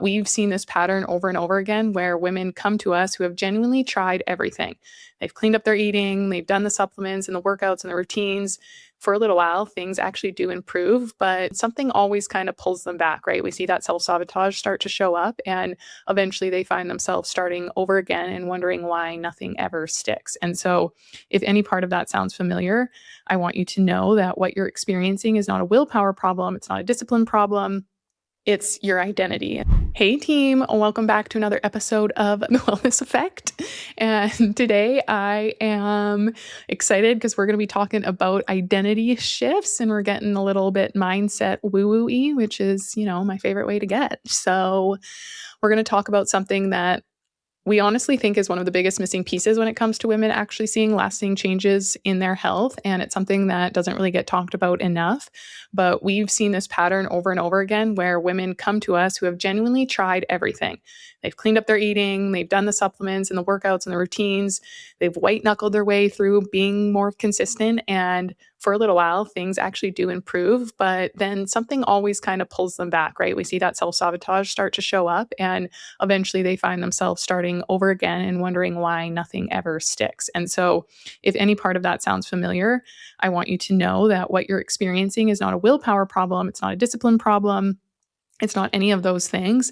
We've seen this pattern over and over again where women come to us who have genuinely tried everything. They've cleaned up their eating, they've done the supplements and the workouts and the routines. For a little while, things actually do improve, but something always kind of pulls them back, right? We see that self-sabotage start to show up, and eventually they find themselves starting over again and wondering why nothing ever sticks. And so, if any part of that sounds familiar, I want you to know that what you're experiencing is not a willpower problem, it's not a discipline problem. It's your identity. Hey team, welcome back to another episode of The Wellness Effect. And today I am excited because we're going to be talking about identity shifts, and we're getting a little bit mindset woo-woo-y, which is, my favorite way to get. So we're going to talk about something that we honestly think is one of the biggest missing pieces when it comes to women actually seeing lasting changes in their health. And it's something that doesn't really get talked about enough. But we've seen this pattern over and over again where women come to us who have genuinely tried everything. They've cleaned up their eating, they've done the supplements and the workouts and the routines, they've white knuckled their way through being more consistent. And for a little while, things actually do improve, but then something always kind of pulls them back, right? We see that self-sabotage start to show up, and eventually they find themselves starting over again and wondering why nothing ever sticks. And so, if any part of that sounds familiar, I want you to know that what you're experiencing is not a willpower problem, it's not a discipline problem, it's not any of those things.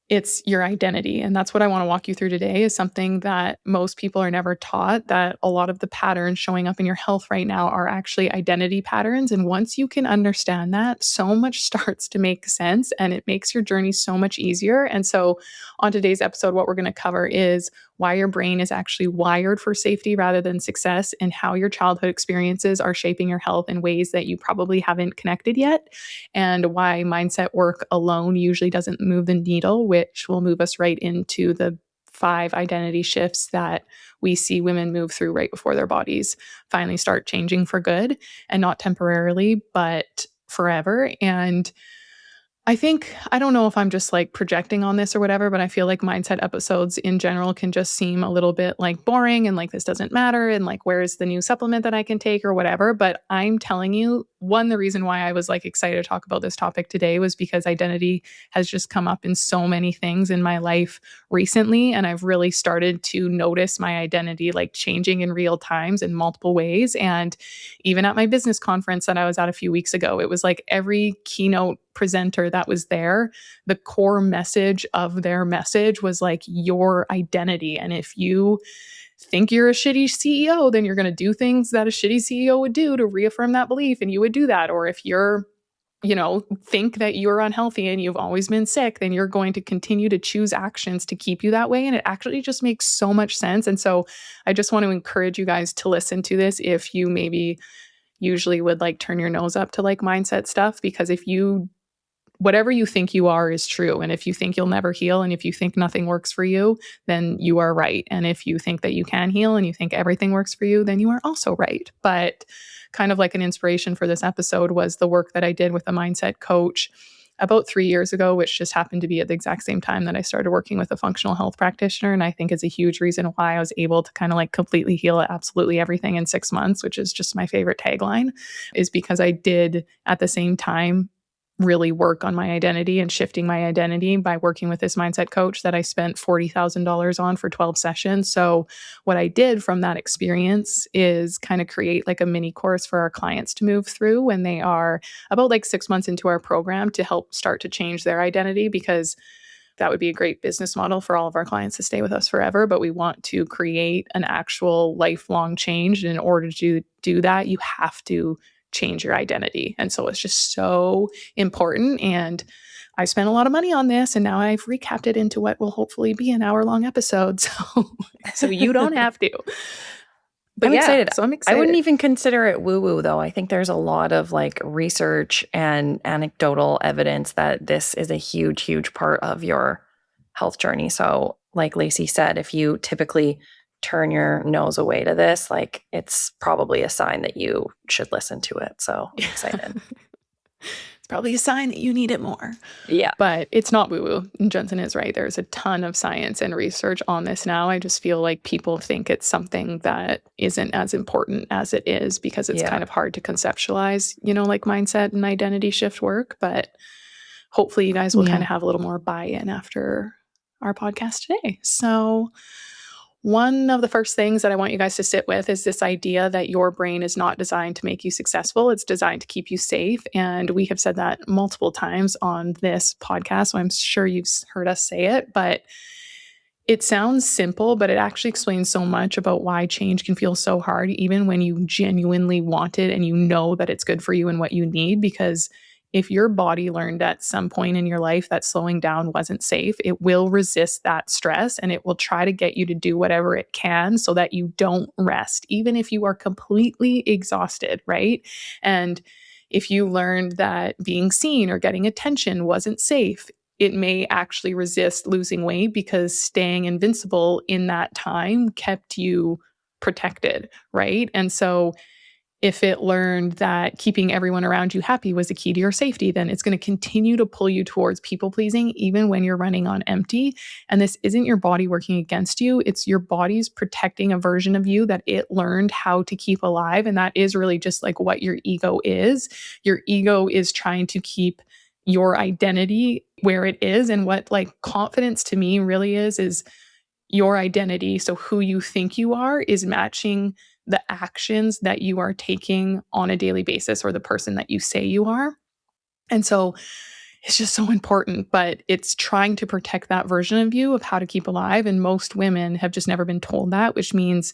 It's your identity. And that's what I want to walk you through today, is something that most people are never taught, that a lot of the patterns showing up in your health right now are actually identity patterns. And once you can understand that, so much starts to make sense and it makes your journey so much easier. And so on today's episode, what we're going to cover is why your brain is actually wired for safety rather than success, and how your childhood experiences are shaping your health in ways that you probably haven't connected yet, and why mindset work alone usually doesn't move the needle, which will move us right into the 5 identity shifts that we see women move through right before their bodies finally start changing for good, and not temporarily, but forever. And I don't know if I'm just like projecting on this or whatever, but I feel like mindset episodes in general can just seem a little bit like boring and like this doesn't matter and like where's the new supplement that I can take or whatever. But I'm telling you, the reason why I was like excited to talk about this topic today was because identity has just come up in so many things in my life recently. And I've really started to notice my identity like changing in real times in multiple ways. And even at my business conference that I was at a few weeks ago, it was like every keynote presenter that was there, the core message of their message was like your identity. And if you think you're a shitty CEO, then you're going to do things that a shitty CEO would do to reaffirm that belief, and you would do that. Or if you're think that you're unhealthy and you've always been sick, then you're going to continue to choose actions to keep you that way. And it actually just makes so much sense. And so I just want to encourage you guys to listen to this if you maybe usually would like turn your nose up to like mindset stuff, because whatever you think you are is true. And if you think you'll never heal, and if you think nothing works for you, then you are right. And if you think that you can heal and you think everything works for you, then you are also right. But kind of like an inspiration for this episode was the work that I did with a mindset coach about 3 years ago, which just happened to be at the exact same time that I started working with a functional health practitioner. And I think is a huge reason why I was able to kind of like completely heal absolutely everything in 6 months, which is just my favorite tagline, is because I did at the same time really work on my identity and shifting my identity by working with this mindset coach that I spent $40,000 on for 12 sessions. So what I did from that experience is kind of create like a mini course for our clients to move through when they are about like 6 months into our program, to help start to change their identity, because that would be a great business model for all of our clients to stay with us forever. But we want to create an actual lifelong change. And in order to do that, you have to change your identity. And so it's just so important. And I spent a lot of money on this, and now I've recapped it into what will hopefully be an hour-long episode. So you don't have to. But I'm excited. So I'm excited. I wouldn't even consider it woo-woo, though. I think there's a lot of like research and anecdotal evidence that this is a huge, huge part of your health journey. So like Lacey said, if you typically turn your nose away to this, like it's probably a sign that you should listen to it. So I'm excited. It's probably a sign that you need it more. Yeah. But it's not woo-woo. Jensen is right. There's a ton of science and research on this now. I just feel like people think it's something that isn't as important as it is, because it's kind of hard to conceptualize, like mindset and identity shift work. But hopefully you guys will kind of have a little more buy-in after our podcast today. So one of the first things that I want you guys to sit with is this idea that your brain is not designed to make you successful. It's designed to keep you safe. And we have said that multiple times on this podcast. So I'm sure you've heard us say it, but it sounds simple, but it actually explains so much about why change can feel so hard, even when you genuinely want it and you know that it's good for you and what you need. Because if your body learned at some point in your life that slowing down wasn't safe, it will resist that stress and it will try to get you to do whatever it can so that you don't rest, even if you are completely exhausted, right? And if you learned that being seen or getting attention wasn't safe, it may actually resist losing weight because staying invincible in that time kept you protected, right? And so if it learned that keeping everyone around you happy was the key to your safety, then it's going to continue to pull you towards people pleasing, even when you're running on empty. And this isn't your body working against you. It's your body's protecting a version of you that it learned how to keep alive. And that is really just like what your ego is. Your ego is trying to keep your identity where it is. And what like confidence to me really is your identity. So who you think you are is matching the actions that you are taking on a daily basis or the person that you say you are. And so it's just so important, but it's trying to protect that version of you of how to keep alive. And most women have just never been told that, which means,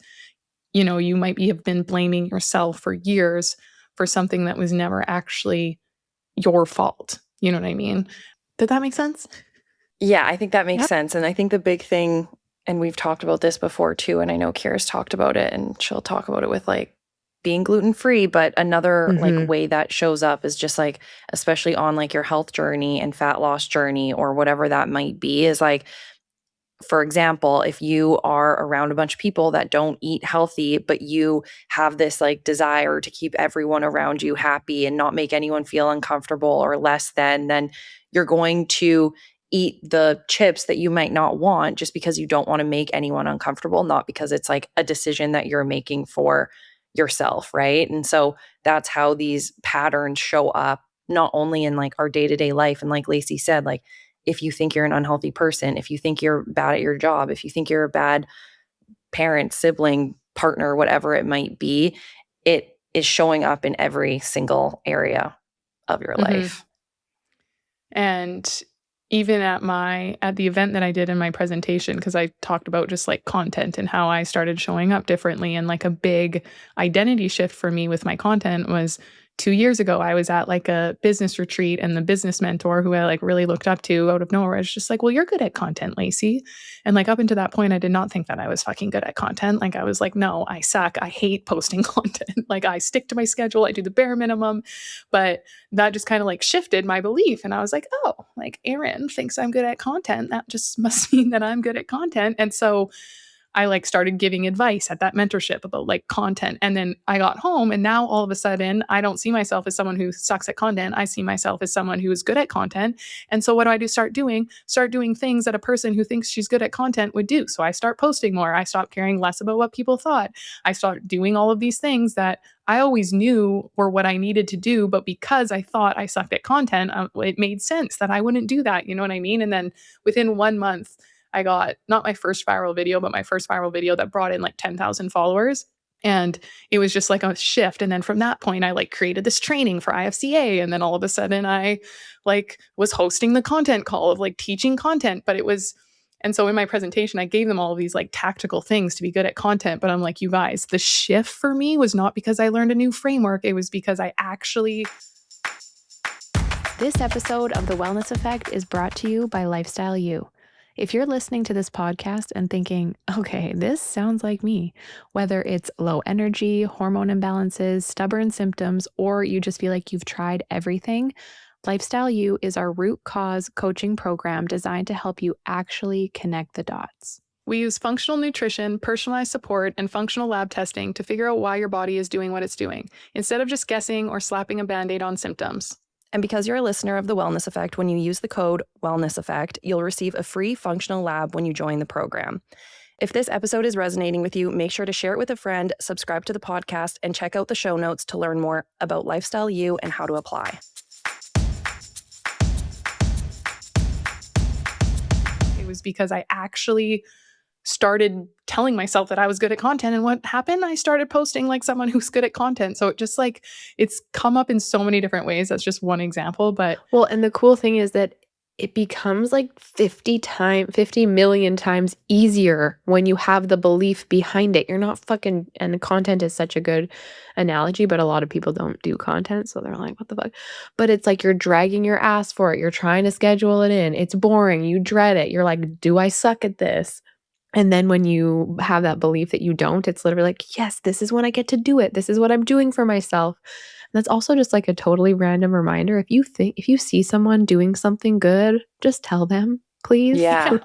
you know, you might have been blaming yourself for years for something that was never actually your fault. You know what I mean? Did that make sense? Yeah, I think that makes sense. And I think the big thing, and we've talked about this before too, and I know Kira's talked about it and she'll talk about it with like being gluten-free, but another like way that shows up is just like, especially on like your health journey and fat loss journey or whatever that might be, is like, for example, if you are around a bunch of people that don't eat healthy, but you have this like desire to keep everyone around you happy and not make anyone feel uncomfortable or less than, then you're going to eat the chips that you might not want just because you don't want to make anyone uncomfortable, not because it's like a decision that you're making for yourself, right? And so that's how these patterns show up, not only in like our day-to-day life. And like Lacey said, like, if you think you're an unhealthy person, if you think you're bad at your job, if you think you're a bad parent, sibling, partner, whatever it might be, it is showing up in every single area of your life. And even at the event that I did in my presentation, because I talked about just like content and how I started showing up differently, and like a big identity shift for me with my content was 2 years ago. I was at like a business retreat, and the business mentor who I like really looked up to out of nowhere was just like, well, you're good at content, Lacey. And like up until that point, I did not think that I was fucking good at content. Like I was like, no, I suck. I hate posting content. Like I stick to my schedule. I do the bare minimum. But that just kind of like shifted my belief. And I was like, oh, like Erin thinks I'm good at content. That just must mean that I'm good at content. And so I like started giving advice at that mentorship about like content. And then I got home and now all of a sudden I don't see myself as someone who sucks at content. I see myself as someone who is good at content. And so what do? Start doing things that a person who thinks she's good at content would do. So I start posting more. I stop caring less about what people thought. I start doing all of these things that I always knew were what I needed to do. But because I thought I sucked at content, it made sense that I wouldn't do that. You know what I mean? And then within 1 month, I got not my first viral video, but my first viral video that brought in like 10,000 followers. And it was just like a shift. And then from that point, I like created this training for IFCA. And then all of a sudden I like was hosting the content call of like teaching content. And so in my presentation, I gave them all of these like tactical things to be good at content. But I'm like, you guys, the shift for me was not because I learned a new framework. It was because I actually. This episode of The Wellness Effect is brought to you by Lifestyle You. If you're listening to this podcast and thinking, okay, this sounds like me, whether it's low energy, hormone imbalances, stubborn symptoms, or you just feel like you've tried everything, Lifestyle You is our root cause coaching program designed to help you actually connect the dots. We use functional nutrition, personalized support, and functional lab testing to figure out why your body is doing what it's doing, instead of just guessing or slapping a Band-Aid on symptoms. And because you're a listener of The Wellness Effect, when you use the code Wellness Effect, you'll receive a free functional lab when you join the program. If this episode is resonating with you, make sure to share it with a friend, subscribe to the podcast, and check out the show notes to learn more about Lifestyle You and how to apply. was because I actually started telling myself that I was good at content. And what happened? I started posting like someone who's good at content. So it just like, it's come up in so many different ways. That's just one example. But Well, and the cool thing is that it becomes like 50 million times easier when you have the belief behind it. You're not fucking, and content is such a good analogy, but a lot of people don't do content. So they're like, what the fuck? But it's like you're dragging your ass for it. You're trying to schedule it in. It's boring. You dread it. You're like, do I suck at this? And then when you have that belief that you don't, it's literally like, yes, this is when I get to do it. This is what I'm doing for myself. And that's also just like a totally random reminder. If you see someone doing something good, just tell them, please. Yeah.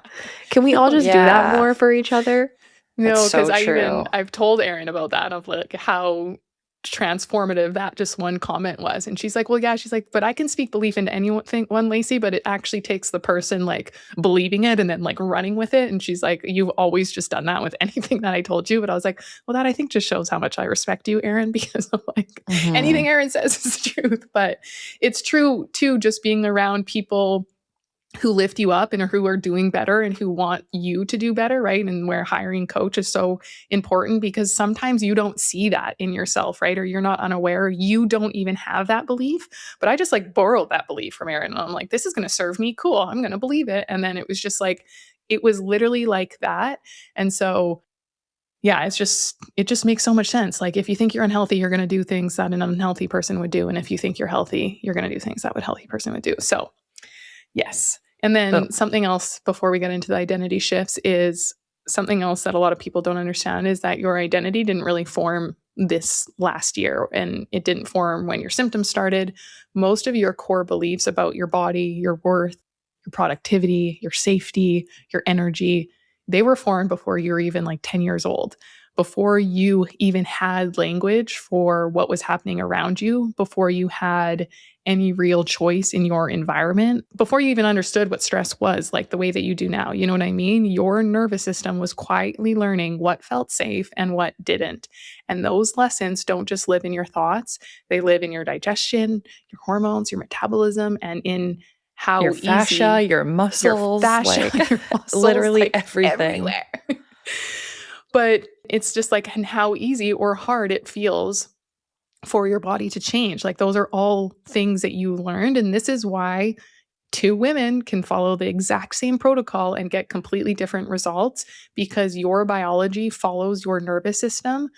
Can we all just do that Yeah. more for each other? no, That's so because true. I've told Erin about that, of like how transformative that just one comment was. And she's like, well, yeah, she's like, but I can speak belief into anything, one, Lacey, but it actually takes the person like believing it and then like running with it. And she's like, you've always just done that with anything that I told you. But I was like, well, that I think just shows how much I respect you, Erin, because of like anything Erin says is the truth. But it's true too, just being around people who lift you up and who are doing better and who want you to do better, right? And where hiring coach is so important, because sometimes you don't see that in yourself, right? Or you're not unaware, you don't even have that belief. But I just like borrowed that belief from Erin. And I'm like, this is going to serve me. Cool. I'm going to believe it. And then it was just like, it was literally like that. And so yeah, it just makes so much sense. Like if you think you're unhealthy, you're going to do things that an unhealthy person would do. And if you think you're healthy, you're going to do things that a healthy person would do. So yes. And then something else before we get into the identity shifts is something else that a lot of people don't understand is that your identity didn't really form this last year, and it didn't form when your symptoms started. Most of your core beliefs about your body, your worth, your productivity, your safety, your energy, they were formed before you were even like 10 years old, before you even had language for what was happening around you, before you had any real choice in your environment, before you even understood what stress was, like the way that you do now. You know what I mean? Your nervous system was quietly learning what felt safe and what didn't. And those lessons don't just live in your thoughts, they live in your digestion, your hormones, your metabolism, and in how your fascia, easy your muscles, your fascia, like your muscles, literally like everything. everywhere. But it's just like, and how easy or hard it feels for your body to change. Like those are all things that you learned. And this is why two women can follow the exact same protocol and get completely different results, because your biology follows your nervous system,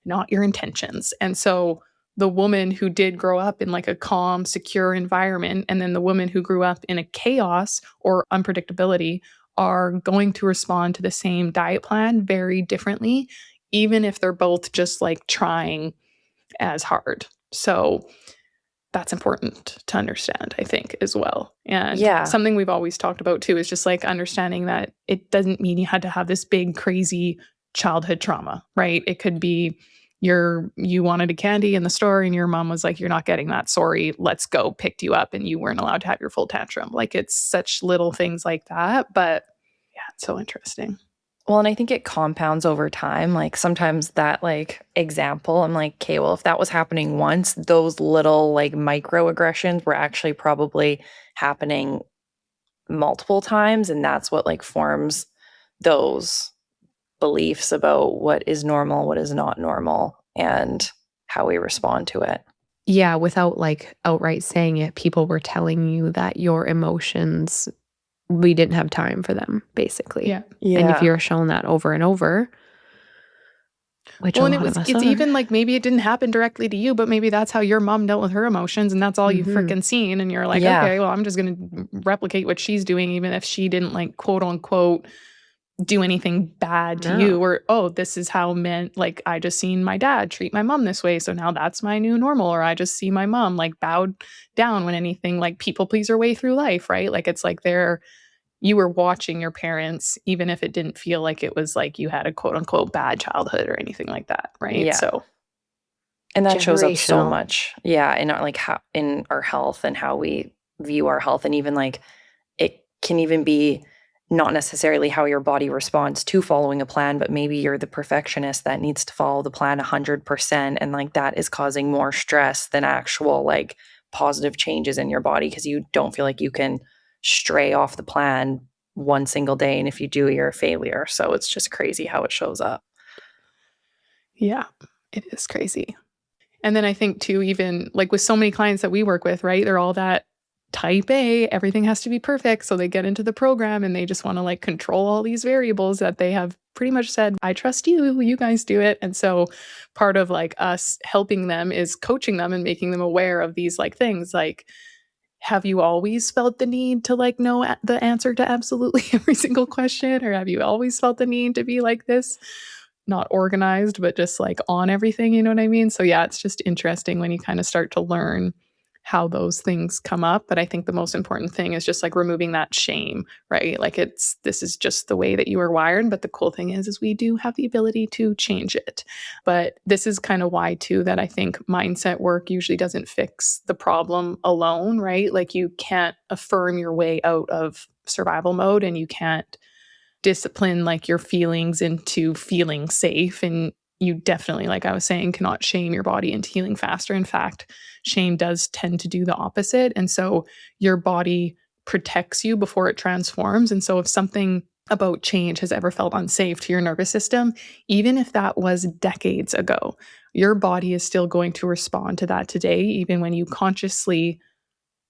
not your intentions. And so the woman who did grow up in like a calm, secure environment, and then the woman who grew up in a chaos or unpredictability are going to respond to the same diet plan very differently, even if they're both just like trying as hard. So that's important to understand, I think, as well. And something we've always talked about too is just like understanding that it doesn't mean you had to have this big, crazy childhood trauma, right? It could be you wanted a candy in the store and your mom was like, you're not getting that. Sorry, let's go, picked you up, and you weren't allowed to have your full tantrum. Like it's such little things like that. But yeah, it's so interesting. Well, and I think it compounds over time. Like sometimes that like example, I'm like, okay, well, if that was happening once, those little like microaggressions were actually probably happening multiple times. And that's what like forms those beliefs about what is normal, what is not normal, and how we respond to it. Yeah, without like outright saying it, people were telling you that your emotions, we didn't have time for them, basically. Yeah. And if you're shown that over and over, which it's even like maybe it didn't happen directly to you, but maybe that's how your mom dealt with her emotions, and that's all you've freaking seen. And you're like, okay, well, I'm just going to replicate what she's doing, even if she didn't like quote unquote do anything bad to you, or, oh, this is how men, like I just seen my dad treat my mom this way, so now that's my new normal. Or I just see my mom like bowed down when anything, like people please her way through life, right? Like it's like you were watching your parents, even if it didn't feel like it was like you had a quote unquote bad childhood or anything like that, right? Yeah. So, and that shows up so much, in our, like how in our health and how we view our health, and even like it can even be not necessarily how your body responds to following a plan, but maybe you're the perfectionist that needs to follow the plan 100%, and like that is causing more stress than actual like positive changes in your body, because you don't feel like you can stray off the plan one single day. And if you do, you're a failure. So it's just crazy how it shows up. Yeah, it is crazy. And then I think too, even like with so many clients that we work with, right? They're all that type A, everything has to be perfect. So they get into the program and they just want to like control all these variables that they have pretty much said, I trust you guys do it. And so part of like us helping them is coaching them and making them aware of these like things like, have you always felt the need to like know the answer to absolutely every single question? Or have you always felt the need to be like this? Not organized, but just like on everything, you know what I mean? So yeah, it's just interesting when you kind of start to learn how those things come up. But I think the most important thing is just like removing that shame, right? Like this is just the way that you are wired. But the cool thing is we do have the ability to change it. But this is kind of why too, that I think mindset work usually doesn't fix the problem alone, right? Like you can't affirm your way out of survival mode and you can't discipline like your feelings into feeling safe. And you definitely, like I was saying, cannot shame your body into healing faster. In fact, shame does tend to do the opposite. And so your body protects you before it transforms. And so if something about change has ever felt unsafe to your nervous system, even if that was decades ago, your body is still going to respond to that today, even when you consciously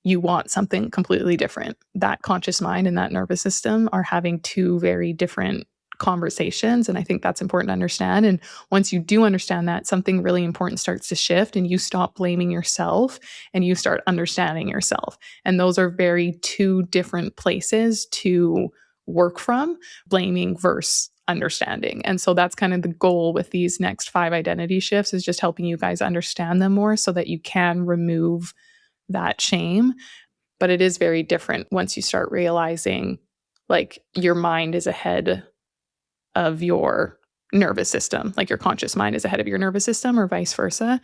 you want something completely different. That conscious mind and that nervous system are having two very different conversations. And I think that's important to understand. And once you do understand that, something really important starts to shift and you stop blaming yourself and you start understanding yourself. And those are very two different places to work from, blaming versus understanding. And so that's kind of the goal with these next 5 identity shifts is just helping you guys understand them more so that you can remove that shame. But it is very different once you start realizing like your mind is ahead of your nervous system, like your conscious mind is ahead of your nervous system or vice versa.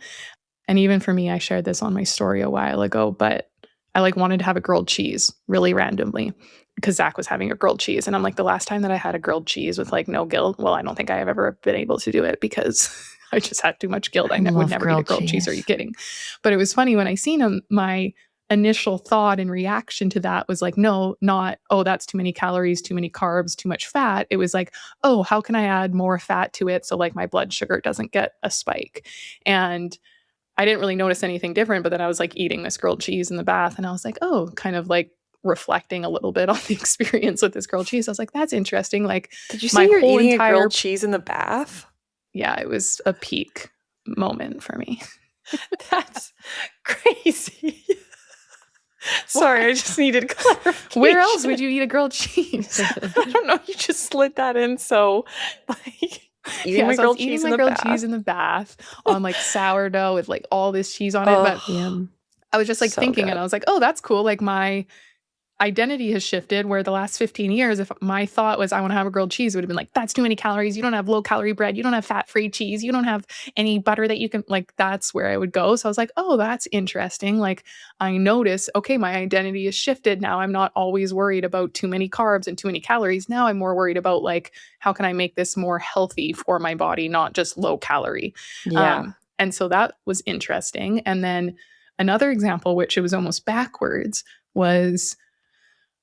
And even for me, I shared this on my story a while ago, but I like wanted to have a grilled cheese really randomly because Zach was having a grilled cheese. And I'm like, the last time that I had a grilled cheese with like no guilt, well, I don't think I have ever been able to do it because I just had too much guilt. I would never eat a grilled cheese. Are you kidding? But it was funny when I seen him, my initial thought and reaction to that was like, no, not, oh, that's too many calories, too many carbs, too much fat. It was like, oh, how can I add more fat to it so like my blood sugar doesn't get a spike? And I didn't really notice anything different, but then I was like eating this grilled cheese in the bath and I was like, oh, kind of like reflecting a little bit on the experience with this grilled cheese. I was like, that's interesting. Like, did you say you're eating a grilled cheese in the bath? Yeah, it was a peak moment for me. That's crazy. Sorry, I just needed clarification. Where else would you eat a grilled cheese? I don't know. You just slid that in. So, like, eating my grilled cheese in the bath on like sourdough with like all this cheese on it. But I was just like thinking, and I was like, oh, that's cool. Like my identity has shifted where the last 15 years, if my thought was I want to have a grilled cheese, it would have been like, that's too many calories. You don't have low calorie bread. You don't have fat-free cheese. You don't have any butter that you can like, that's where I would go. So I was like, oh, that's interesting. Like I notice, okay, my identity is shifted. Now I'm not always worried about too many carbs and too many calories. Now I'm more worried about like, how can I make this more healthy for my body, not just low calorie. Yeah. And so that was interesting. And then another example, which it was almost backwards, was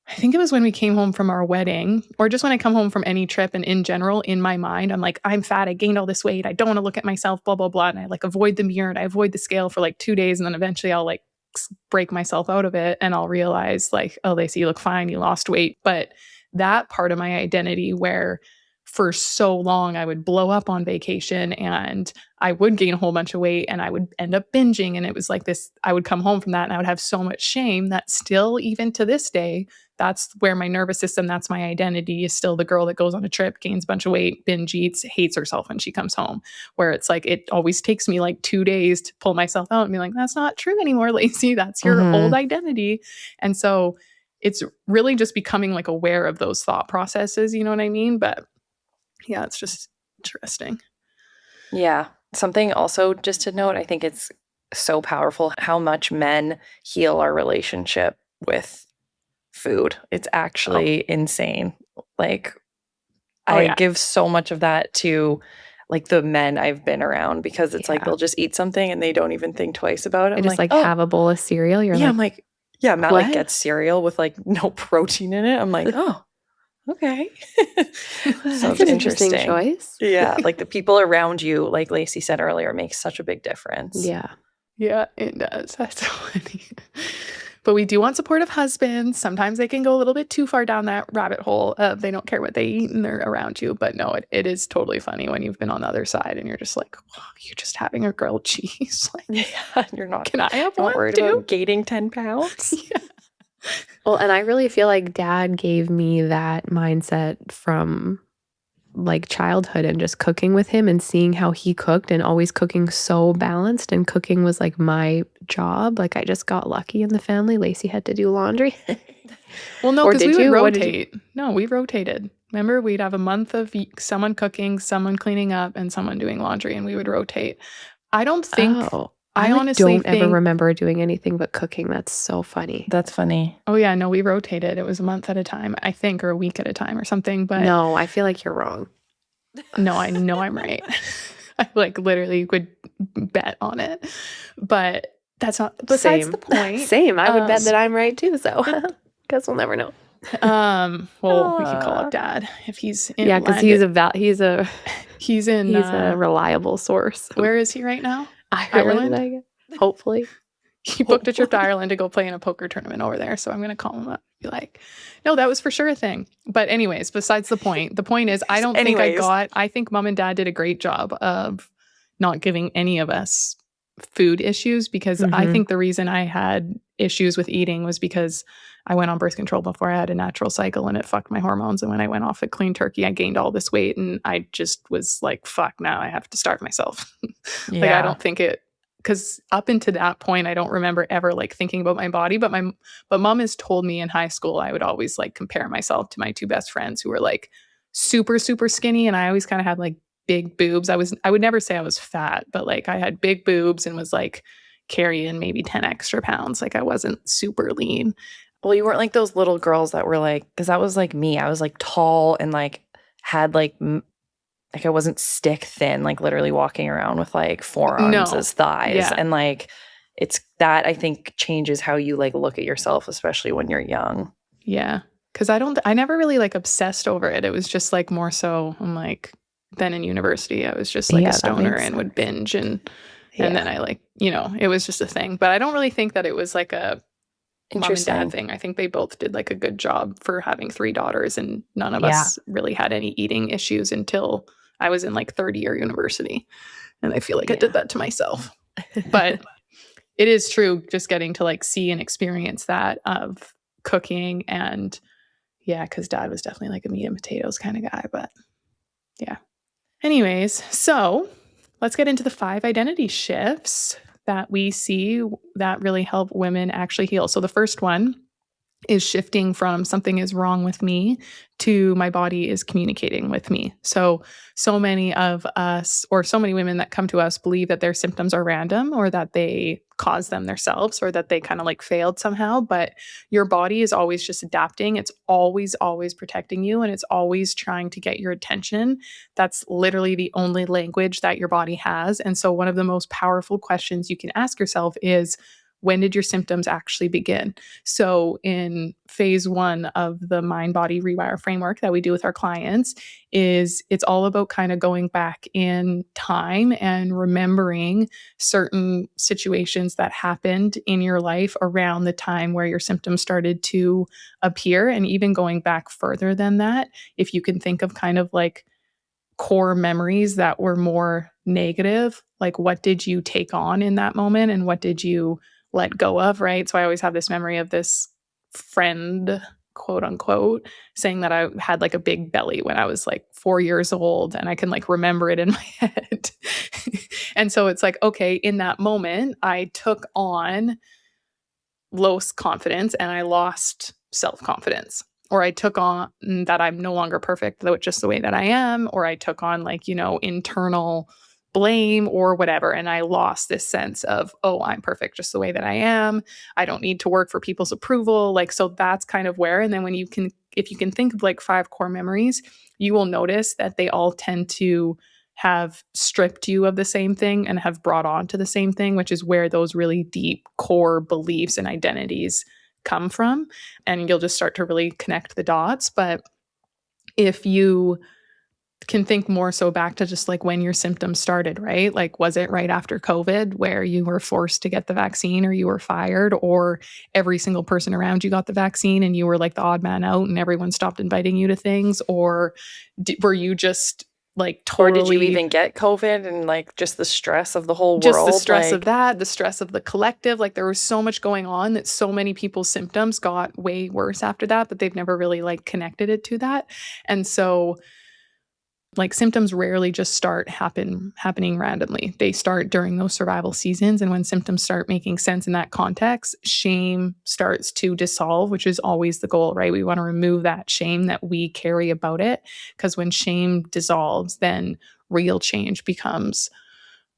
I think it was when we came home from our wedding, or just when I come home from any trip and in general, in my mind, I'm like, I'm fat. I gained all this weight. I don't want to look at myself, blah, blah, blah. And I like avoid the mirror and I avoid the scale for like 2 days. And then eventually I'll like break myself out of it. And I'll realize like, oh, Lacey, you look fine. You lost weight. But that part of my identity where for so long I would blow up on vacation and I would gain a whole bunch of weight and I would end up binging. And it was like this, I would come home from that and I would have so much shame that still, even to this day, that's where my nervous system, that's my identity, is still the girl that goes on a trip, gains a bunch of weight, binge eats, hates herself when she comes home. Where it's like, it always takes me like 2 days to pull myself out and be like, that's not true anymore, Lacey. That's your old identity. And so it's really just becoming like aware of those thought processes, you know what I mean? But yeah, it's just interesting. Yeah. Something also just to note, I think it's so powerful how much men heal our relationship with food. It's actually insane. Like I give so much of that to like the men I've been around because it's like they'll just eat something and they don't even think twice about it. They just like have a bowl of cereal. You're like, I'm like, yeah, Matt like gets cereal with like no protein in it. I'm like, oh, Okay. That's an interesting choice. Yeah, like the people around you, like Lacey said earlier, makes such a big difference. Yeah. Yeah, it does. That's so funny. But we do want supportive husbands. Sometimes they can go a little bit too far down that rabbit hole. They don't care what they eat and they're around you. But no, it is totally funny when you've been on the other side and you're just like, oh, you're just having a grilled cheese. Like, Yeah, you're not. can I have Not one worried too? about gaining 10 pounds. Yeah. Well, and I really feel like dad gave me that mindset from like childhood and just cooking with him and seeing how he cooked and always cooking so balanced, and cooking was like my job. Like I just got lucky in the family. Lacey had to do laundry. Well, no, Or because we did would you? What did you- rotate. No, we rotated. Remember, we'd have a month of someone cooking, someone cleaning up, and someone doing laundry, and we would rotate. I don't think, Oh, I I like, honestly don't ever think, remember doing anything but cooking. That's so funny. That's funny. oh yeah, no, we rotated. It was a month at a time, I think, or a week at a time or something. But No, I feel like you're wrong. no, I know I'm right. I like literally would bet on it. But that's not besides Same. the point. Same. I would bet that I'm right too. So guess we'll never know. Well, we could call up dad if he's in Yeah, because he's a he's in he's a reliable source. where is he right now? Ireland, I guess. Hopefully. He booked a trip to Ireland to go play in a poker tournament over there. So I'm going to call him up and be like, no, that was for sure a thing. But anyways, besides the point, the point is, I don't think I think mom and dad did a great job of not giving any of us food issues, because I think the reason I had issues with eating was because I went on birth control before I had a natural cycle and it fucked my hormones. And when I went off a clean turkey, I gained all this weight and I just was like, fuck, now I have to starve myself. Like, I don't think it, because up until that point, I don't remember ever like thinking about my body. But mom has told me in high school, I would always like compare myself to my two best friends who were like super, super skinny. And I always kind of had like big boobs. I would never say I was fat, but like I had big boobs and was like carrying maybe 10 extra pounds. Like I wasn't super lean. Well, you weren't like those little girls that were like, because that was like me. I was like tall and like had like I wasn't stick thin, like literally walking around with like forearms as thighs. Yeah. And like it's that I think changes how you like look at yourself, especially when you're young. Yeah. Because I never really like obsessed over it. It was just like more so, I'm like, then in university, I was just like a stoner and would binge and then I like, it was just a thing. But I don't really think that it was like a mom and dad thing. I think they both did like a good job for having 3 daughters, and none of us really had any eating issues until I was in like third year university. And I feel like I did that to myself. But it is true, just getting to like see and experience that of cooking. And yeah, because dad was definitely like a meat and potatoes kind of guy. But yeah. Anyways, so let's get into the 5 identity shifts that we see that really help women actually heal. So the first one is shifting from something is wrong with me to my body is communicating with me. So many of us, or so many women that come to us, believe that their symptoms are random or that they caused them themselves or that they kind of like failed somehow. But your body is always just adapting. It's always, always protecting you, and it's always trying to get your attention. That's literally the only language that your body has. And so one of the most powerful questions you can ask yourself is, when did your symptoms actually begin? So in phase 1 of the mind body rewire framework that we do with our clients, it's all about kind of going back in time and remembering certain situations that happened in your life around the time where your symptoms started to appear. And even going back further than that, if you can think of kind of like core memories that were more negative, like what did you take on in that moment and what did you let go of, right? So I always have this memory of this friend, quote unquote, saying that I had like a big belly when I was like 4 years old, and I can like remember it in my head. And so it's like, okay, in that moment, I took on low confidence and I lost self-confidence. Or I took on that I'm no longer perfect, though, just the way that I am, or I took on like, internal blame or whatever. And I lost this sense of, oh, I'm perfect just the way that I am. I don't need to work for people's approval. Like, so that's kind of where, and then if you can think of like 5 core memories, you will notice that they all tend to have stripped you of the same thing and have brought on to the same thing, which is where those really deep core beliefs and identities come from. And you'll just start to really connect the dots. But if you can think more so back to just like when your symptoms started, right? Like, was it right after COVID where you were forced to get the vaccine or you were fired, or every single person around you got the vaccine and you were like the odd man out and everyone stopped inviting you to things? Or were you just like Or did you totally even get COVID and like just the stress of the whole just the world? stress of Like, that, the stress of the collective? Like, there was so much going on that so many people's symptoms got way worse after that, but they've never really like connected it to that. And so like symptoms rarely just start happening randomly. They start during those survival seasons, and when symptoms start making sense in that context, shame starts to dissolve, which is always the goal, right? We want to remove that shame that we carry about it, because when shame dissolves, then real change becomes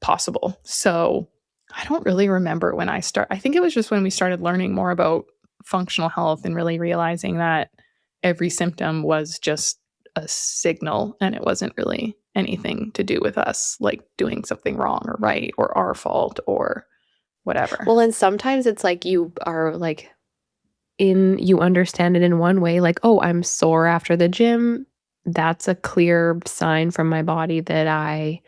possible. So I don't really remember when I think it was just when we started learning more about functional health and really realizing that every symptom was just a signal and it wasn't really anything to do with us like doing something wrong or right or our fault or whatever. Well, and sometimes it's like you are like you understand it in one way, like, oh, I'm sore after the gym. That's a clear sign from my body that I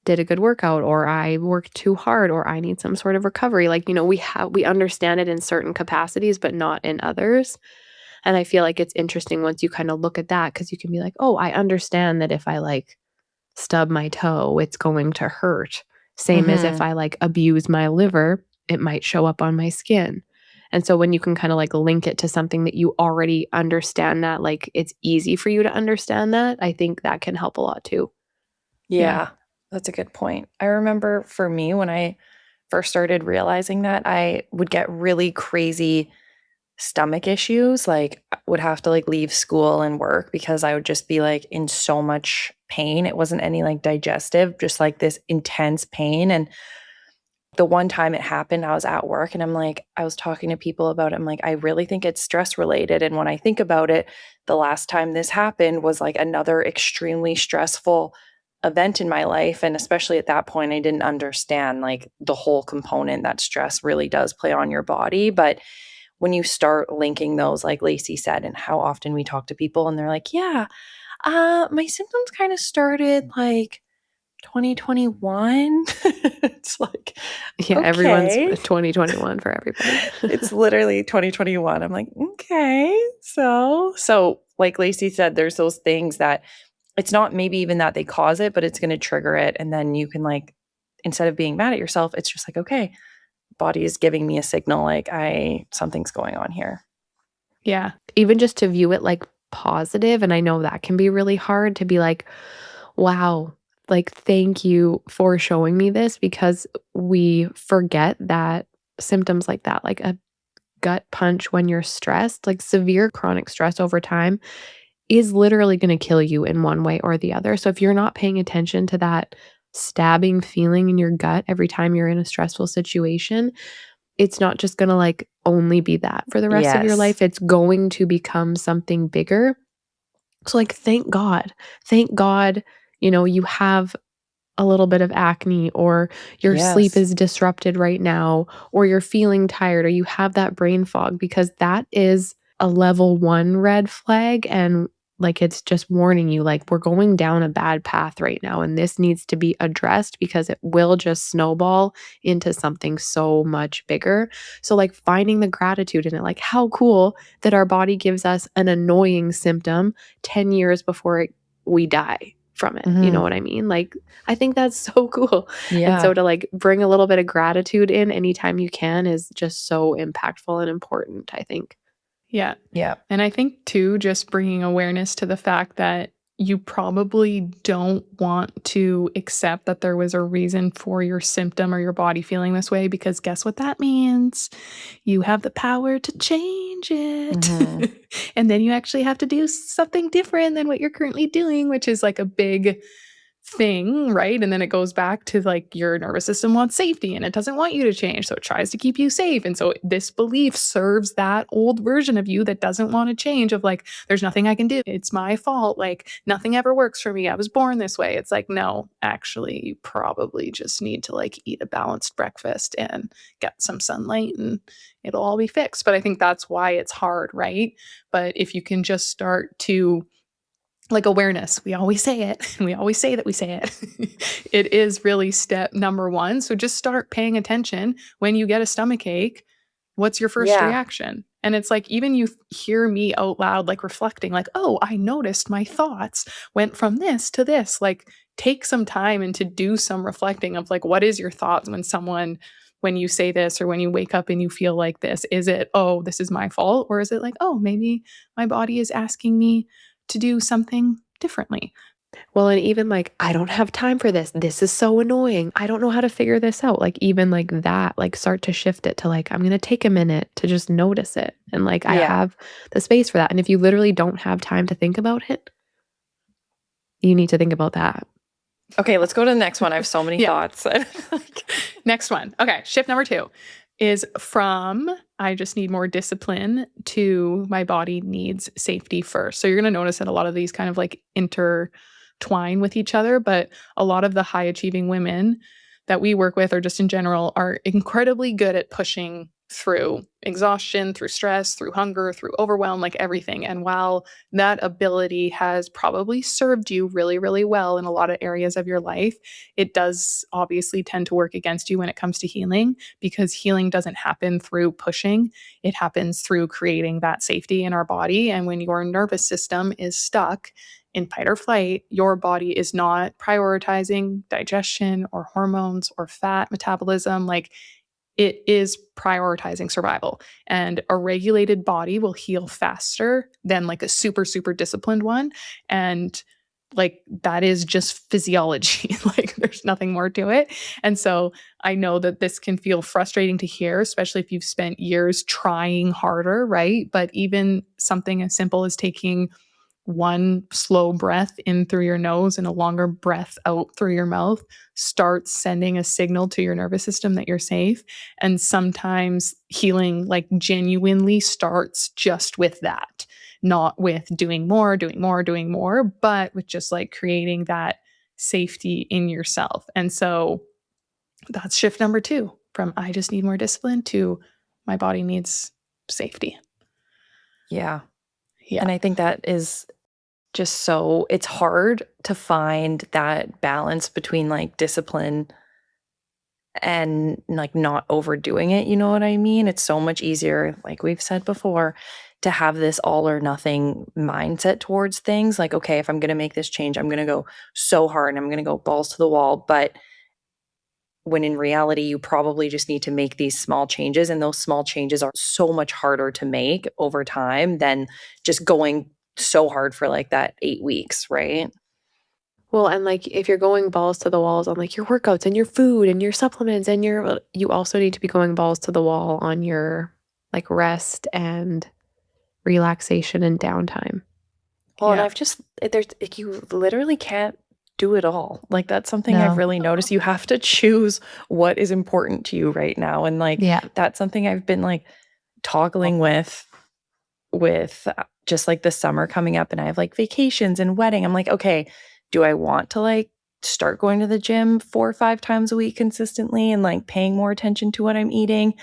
did a good workout or I worked too hard or I need some sort of recovery. Like, we understand it in certain capacities, but not in others. And I feel like it's interesting once you kind of look at that because you can be like, oh, I understand that if I like stub my toe, it's going to hurt. Same as if mhm. I like abuse my liver, it might show up on my skin. And so when you can kind of like link it to something that you already understand, that like it's easy for you to understand that, I think that can help a lot too. Yeah. Yeah, that's a good point. I remember for me when I first started realizing that, I would get really crazy stomach issues, like, I would have to, like, leave school and work because I would just be, like, in so much pain. It wasn't any, like, digestive, just, like, this intense pain, and the one time it happened, I was at work and I was talking to people about it. I'm like, I really think it's stress related. And when I think about it, the last time this happened was like another extremely stressful event in my life. And especially at that point, I didn't understand like the whole component that stress really does play on your body. But when you start linking those, like Lacey said, and how often we talk to people and they're like, yeah, my symptoms kind of started like 2021. It's like, Yeah, everyone's okay. 2021 for everybody. It's literally 2021. I'm like, okay. So like Lacey said, there's those things that it's not maybe even that they cause it, but it's going to trigger it. And then you can like, instead of being mad at yourself, it's just like, okay, body is giving me a signal like something's going on here. Yeah. Even just to view it like positive, and I know that can be really hard to be like, wow, like thank you for showing me this, because we forget that symptoms like that, like a gut punch when you're stressed, like severe chronic stress over time is literally going to kill you in one way or the other. So if you're not paying attention to that stabbing feeling in your gut every time you're in a stressful situation, it's not just going to like only be that for the rest of your Yes. life. It's going to become something bigger. So like thank God. Thank God, you have a little bit of acne, or your sleep Yes. is disrupted right now, or you're feeling tired, or you have that brain fog, because that is a level 1 red flag. And like it's just warning you, like, we're going down a bad path right now and this needs to be addressed, because it will just snowball into something so much bigger. So like finding the gratitude in it, like how cool that our body gives us an annoying symptom 10 years before we die from it. You know Mhm. what I mean? Like, I think that's so cool. And so Yeah. to like bring a little bit of gratitude in anytime you can is just so impactful and important, I think. Yeah. Yeah. And I think too, just bringing awareness to the fact that you probably don't want to accept that there was a reason for your symptom or your body feeling this way, because guess what that means? You have the power to change it. Mhm. And then you actually have to do something different than what you're currently doing, which is like a big thing, right? And then it goes back to like your nervous system wants safety and it doesn't want you to change. So it tries to keep you safe. And so this belief serves that old version of you that doesn't want to change, of like, there's nothing I can do. It's my fault. Like nothing ever works for me. I was born this way. It's like, no, actually, you probably just need to like eat a balanced breakfast and get some sunlight and it'll all be fixed. But I think that's why it's hard, right? But if you can just start to like awareness. We always say it. We always say that we say it. It is really step number one. So just start paying attention when you get a stomach ache. What's your first Yeah. reaction? And it's like, even you hear me out loud, like reflecting, like, oh, I noticed my thoughts went from this to this. Like, take some time and to do some reflecting of like, what is your thoughts when you say this, or when you wake up and you feel like this? Is it, oh, this is my fault? Or is it like, oh, maybe my body is asking me to do something differently? Well, and even like, I don't have time for this. This is so annoying. I don't know how to figure this out. Like, even like that, like, start to shift it to like, I'm going to take a minute to just notice it. And like, I Yeah. have the space for that. And if you literally don't have time to think about it, you need to think about that. Okay, let's go to the next one. I have so many Yeah. thoughts. Next one. Okay, shift number 2 is from I just need more discipline to my body needs safety first. So you're going to notice that a lot of these kind of like intertwine with each other, but a lot of the high achieving women that we work with, or just in general, are incredibly good at pushing through exhaustion, through stress, through hunger, through overwhelm, like everything. And while that ability has probably served you really, really well in a lot of areas of your life, it does obviously tend to work against you when it comes to healing, because healing doesn't happen through pushing. It happens through creating that safety in our body. And when your nervous system is stuck in fight or flight, your body is not prioritizing digestion or hormones or fat metabolism. Like, it is prioritizing survival. And a regulated body will heal faster than like a super, super disciplined one. And like, that is just physiology. Like, there's nothing more to it. And so I know that this can feel frustrating to hear, especially if you've spent years trying harder, right? But even something as simple as taking one slow breath in through your nose and a longer breath out through your mouth starts sending a signal to your nervous system that you're safe. And sometimes healing like genuinely starts just with that, not with doing more, doing more, doing more, but with just like creating that safety in yourself. And so that's shift number 2, from I just need more discipline to my body needs safety. Yeah. Yeah. And I think that is just so it's hard to find that balance between like discipline and like not overdoing it. You know what I mean? It's so much easier, like we've said before, to have this all or nothing mindset towards things. Like, okay, if I'm going to make this change, I'm going to go so hard and I'm going to go balls to the wall. But when in reality, you probably just need to make these small changes. And those small changes are so much harder to make over time than just going so hard for like that 8 weeks, right? Well, and like, if you're going balls to the walls on like your workouts and your food and your supplements and you also need to be going balls to the wall on your like rest and relaxation and downtime. Well, and Yeah. I've just there's like, you literally can't do it all. Like that's something I've No. really noticed. You have to choose what is important to you right now. And like Yeah. that's something I've been like toggling with just like the summer coming up and I have like vacations and wedding. I'm like, okay, do I want to like start going to the gym 4 or 5 times a week consistently and like paying more attention to what I'm eating?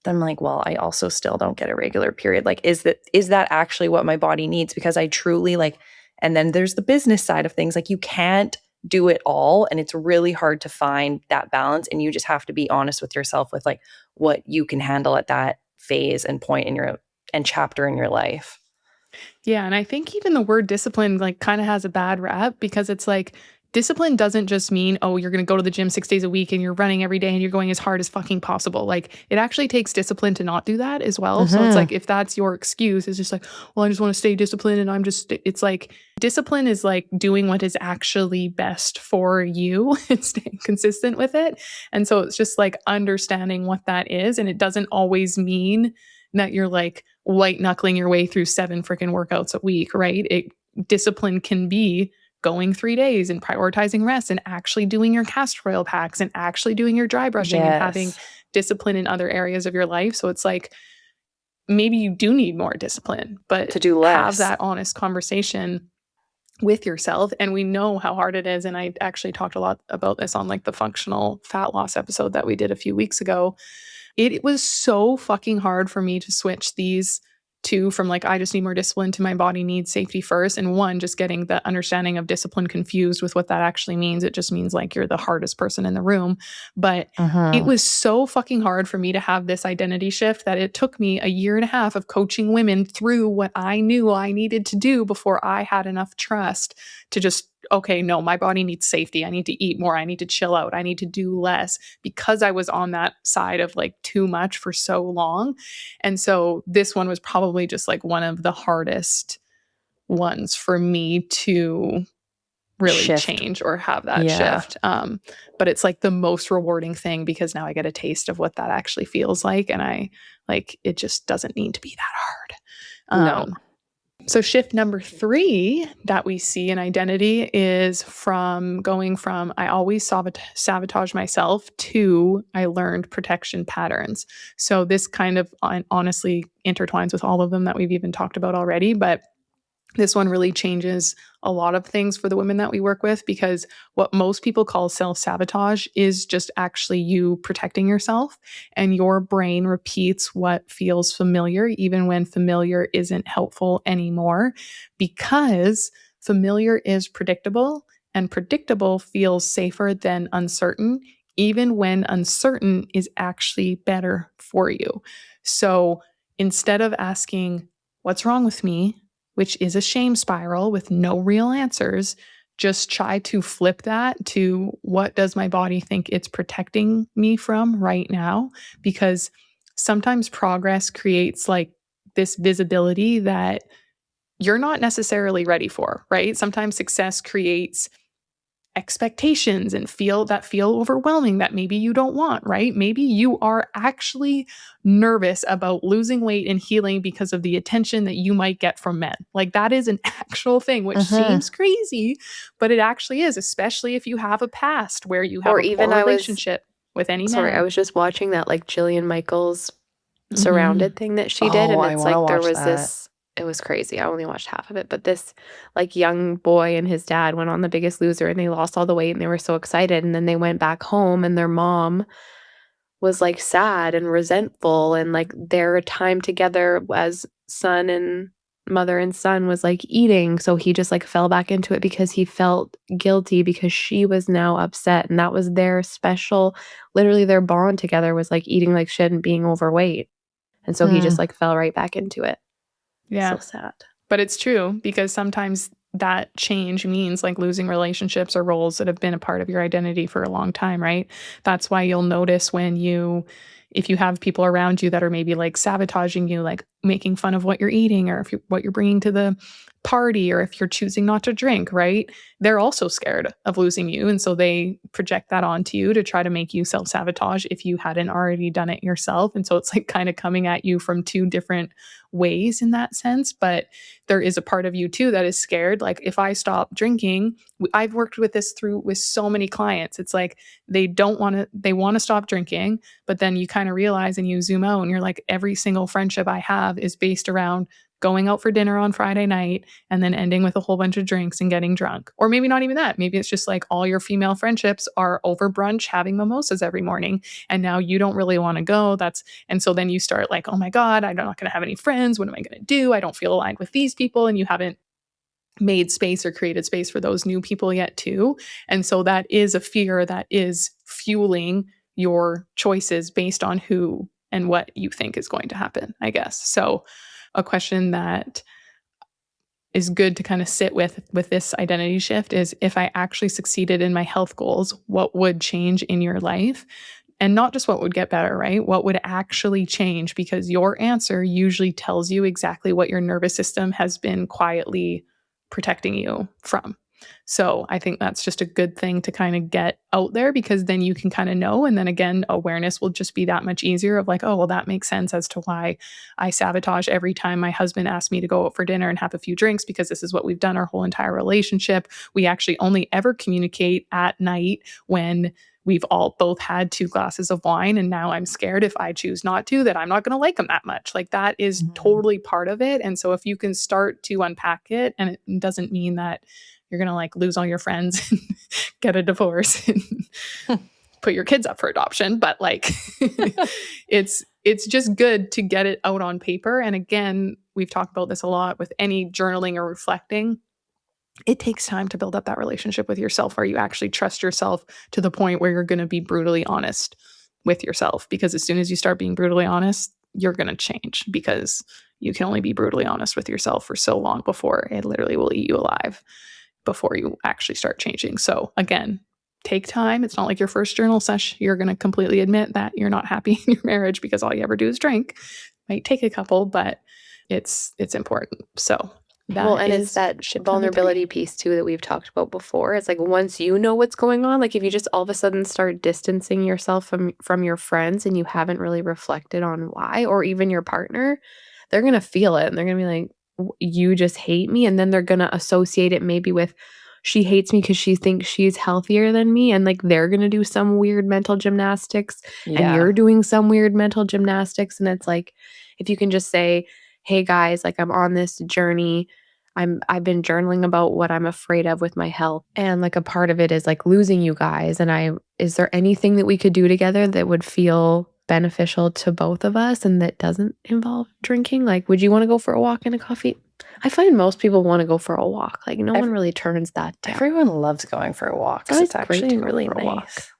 Then I'm like, well, I also still don't get a regular period. Like, is that actually what my body needs? Because I truly like, and then there's the business side of things. Like, you can't do it all. And it's really hard to find that balance. And you just have to be honest with yourself with like what you can handle at that phase and point in your and chapter in your life. Yeah, and I think even the word discipline like kind of has a bad rap, because it's like discipline doesn't just mean, oh, you're going to go to the gym 6 days a week and you're running every day and you're going as hard as fucking possible. Like, it actually takes discipline to not do that as well. So it's like, if that's your excuse, it's just like, well, I just want to stay disciplined and it's like discipline is like doing what is actually best for you and staying consistent with it. And so it's just like understanding what that is. And it doesn't always mean that you're like white knuckling your way through 7 freaking workouts a week, right? Discipline can be going 3 days and prioritizing rest and actually doing your castor oil packs and actually doing your dry brushing and having discipline in other areas of your life. So it's like, maybe you do need more discipline, but to do have less. that honest conversation with yourself. And we know how hard it is. And I actually talked a lot about this on like the functional fat loss episode that we did a few weeks ago. It was so fucking hard for me to switch these 2 from like, I just need more discipline to my body needs safety first. And 1, just getting the understanding of discipline confused with what that actually means. It just means like you're the hardest person in the room. But it was so fucking hard for me to have this identity shift that it took me a year and a half of coaching women through what I knew I needed to do before I had enough trust to just, okay, no, my body needs safety. I need to eat more. I need to chill out. I need to do less, because I was on that side of like too much for so long. And so this one was probably just like one of the hardest ones for me to really change or have that shift. But it's like the most rewarding thing, because now I get a taste of what that actually feels like. And I like, it just doesn't need to be that hard. No. So shift number 3 that we see in identity is from going from I always sabotage myself to I learned protection patterns. So this kind of honestly intertwines with all of them that we've even talked about already, but this one really changes a lot of things for the women that we work with, because what most people call self-sabotage is just actually you protecting yourself, and your brain repeats what feels familiar, even when familiar isn't helpful anymore, because familiar is predictable, and predictable feels safer than uncertain, even when uncertain is actually better for you. So instead of asking, what's wrong with me? Which is a shame spiral with no real answers, just try to flip that to what does my body think it's protecting me from right now? Because sometimes progress creates like this visibility that you're not necessarily ready for, right? Sometimes success creates expectations and feel overwhelming that maybe you don't want, right? Maybe you are actually nervous about losing weight and healing because of the attention that you might get from men. Like that is an actual thing, which seems crazy, but it actually is, especially if you have a past where you have a poor relationship with any man. I was just watching that like Jillian Michaels Surrounded thing that she did, and it's like there was this, it was crazy. I only watched half of it, but this like young boy and his dad went on The Biggest Loser, and they lost all the weight, and they were so excited, and then they went back home, and their mom was like sad and resentful, and like their time together as mother and son was like eating, so he just like fell back into it because he felt guilty because she was now upset, and that was their special, literally their bond together was like eating like shit and being overweight. And so he just like fell right back into it. Yeah. So sad. But it's true, because sometimes that change means like losing relationships or roles that have been a part of your identity for a long time, right? That's why you'll notice if you have people around you that are maybe like sabotaging you, like making fun of what you're eating, or what you're bringing to the party, or if you're choosing not to drink, right? They're also scared of losing you. And so they project that onto you to try to make you self-sabotage if you hadn't already done it yourself. And so it's like kind of coming at you from 2 different ways in that sense. But there is a part of you too that is scared. Like if I stop drinking, I've worked with this through with so many clients. It's like they want to stop drinking, but then you kind of realize and you zoom out and you're like, every single friendship I have is based around going out for dinner on Friday night and then ending with a whole bunch of drinks and getting drunk. Or maybe not even that. Maybe it's just like all your female friendships are over brunch having mimosas every morning, and now you don't really want to go. And so then you start like, oh my God, I'm not going to have any friends. What am I going to do? I don't feel aligned with these people. And you haven't made space or created space for those new people yet too. And so that is a fear that is fueling your choices based on who and what you think is going to happen, I guess. So a question that is good to kind of sit with this identity shift is, if I actually succeeded in my health goals, what would change in your life? And not just what would get better, right? What would actually change? Because your answer usually tells you exactly what your nervous system has been quietly protecting you from. So I think that's just a good thing to kind of get out there, because then you can kind of know. And then again, awareness will just be that much easier of like, oh, well, that makes sense as to why I sabotage every time my husband asks me to go out for dinner and have a few drinks, because this is what we've done our whole entire relationship. We actually only ever communicate at night when we've all both had 2 glasses of wine, and now I'm scared if I choose not to, that I'm not going to like him that much. Like that is totally part of it. And so if you can start to unpack it, and it doesn't mean that you're going to like lose all your friends and get a divorce and put your kids up for adoption, but like it's just good to get it out on paper. And again, we've talked about this a lot with any journaling or reflecting. It takes time to build up that relationship with yourself where you actually trust yourself to the point where you're going to be brutally honest with yourself. Because as soon as you start being brutally honest, you're going to change, because you can only be brutally honest with yourself for so long before it literally will eat you alive before you actually start changing. So again, take time. It's not like your first journal session you're going to completely admit that you're not happy in your marriage because all you ever do is drink. Might take a couple, but it's important. So and it's that vulnerability piece too that we've talked about before. It's like, once you know what's going on, like if you just all of a sudden start distancing yourself from your friends and you haven't really reflected on why, or even your partner, they're going to feel it and they're going to be like, you just hate me. And then they're going to associate it maybe with, she hates me because she thinks she's healthier than me. And like, they're going to do some weird mental gymnastics and you're doing some weird mental gymnastics. And it's like, if you can just say, hey guys, like I'm on this journey. I've been journaling about what I'm afraid of with my health. And like a part of it is like losing you guys. And is there anything that we could do together that would feel beneficial to both of us and that doesn't involve drinking? Like, would you want to go for a walk and a coffee? I find most people want to go for a walk. Like no one really turns that down. Everyone loves going for a walk. It's actually really nice.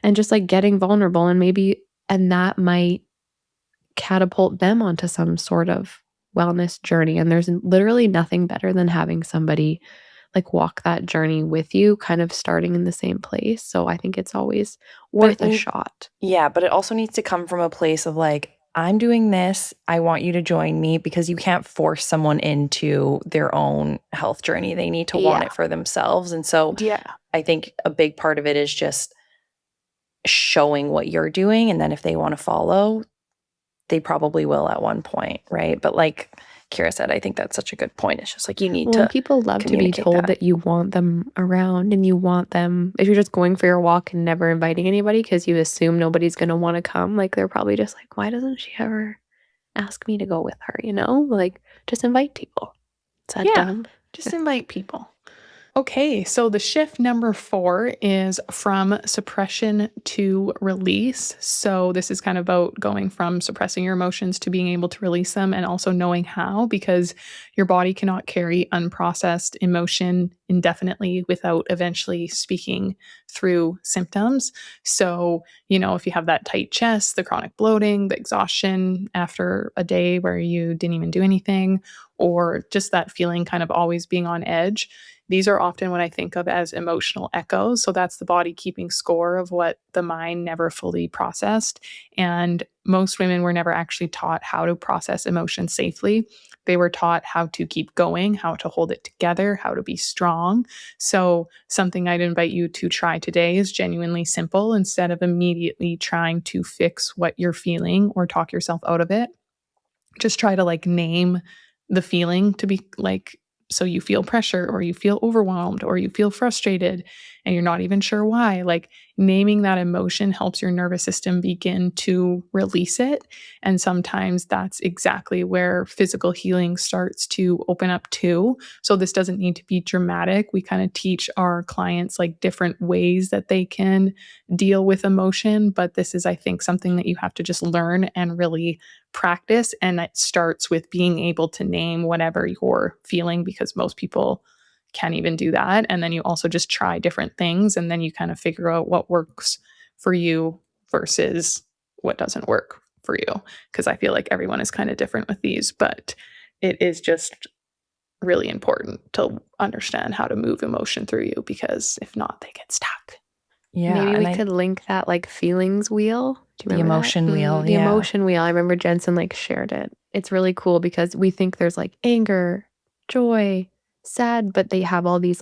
And just like getting vulnerable and that might catapult them onto some sort of wellness journey. And there's literally nothing better than having somebody like walk that journey with you, kind of starting in the same place. So I think it's always worth a shot. Yeah, but it also needs to come from a place of like, I'm doing this, I want you to join me, because you can't force someone into their own health journey. They need to want it for themselves. And so I think a big part of it is just showing what you're doing. And then if they want to follow, they probably will at one point, right? But like Kira said, I think that's such a good point. It's just like you need to. People love to be told that you want them around and you want them. If you're just going for your walk and never inviting anybody because you assume nobody's going to want to come, like they're probably just like, why doesn't she ever ask me to go with her? You know, like just invite people. Is that dumb? Just invite people. Okay, so the shift number 4 is from suppression to release. So this is kind of about going from suppressing your emotions to being able to release them, and also knowing how, because your body cannot carry unprocessed emotion indefinitely without eventually speaking through symptoms. So, if you have that tight chest, the chronic bloating, the exhaustion after a day where you didn't even do anything, or just that feeling kind of always being on edge, these are often what I think of as emotional echoes. So that's the body keeping score of what the mind never fully processed. And most women were never actually taught how to process emotion safely. They were taught how to keep going, how to hold it together, how to be strong. So something I'd invite you to try today is genuinely simple. Instead of immediately trying to fix what you're feeling or talk yourself out of it, just try to name the feeling, to be so you feel pressure, or you feel overwhelmed, or you feel frustrated and you're not even sure why. Naming that emotion helps your nervous system begin to release it. And sometimes that's exactly where physical healing starts to open up too. So this doesn't need to be dramatic. We kind of teach our clients different ways that they can deal with emotion. But this is, I think, something that you have to just learn and really practice. And it starts with being able to name whatever you're feeling, because most people can't even do that. And then you also just try different things, and then you kind of figure out what works for you versus what doesn't work for you. Because I feel like everyone is kind of different with these, but it is just really important to understand how to move emotion through you, because if not, they get stuck. Yeah, maybe we could link that feelings wheel. Do you remember the emotion wheel? The emotion wheel. I remember Jensen shared it. It's really cool because we think there's anger, joy, sad, but they have all these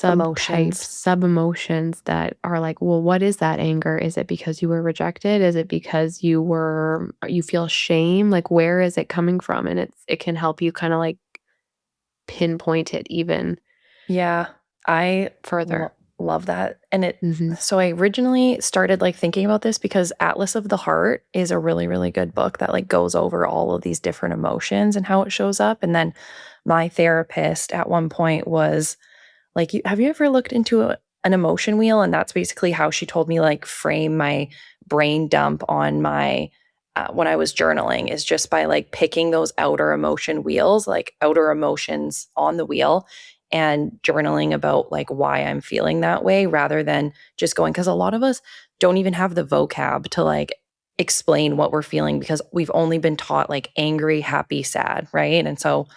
emotions, sub emotions that are well, what is that anger? Is it because you were rejected? Is it because you feel shame? Where is it coming from? And it can help you kind of pinpoint it even. Yeah, I further love that. And so I originally started thinking about this because Atlas of the Heart is a really, really good book that goes over all of these different emotions and how it shows up. And then my therapist at one point was have you ever looked into an emotion wheel? And that's basically how she told me frame my brain dump on my when I was journaling is just by like picking those outer emotion wheels, like outer emotions on the wheel, and journaling about like why I'm feeling that way rather than just going, because a lot of us don't even have the vocab to like explain what we're feeling because we've only been taught like angry, happy, sad, right? And so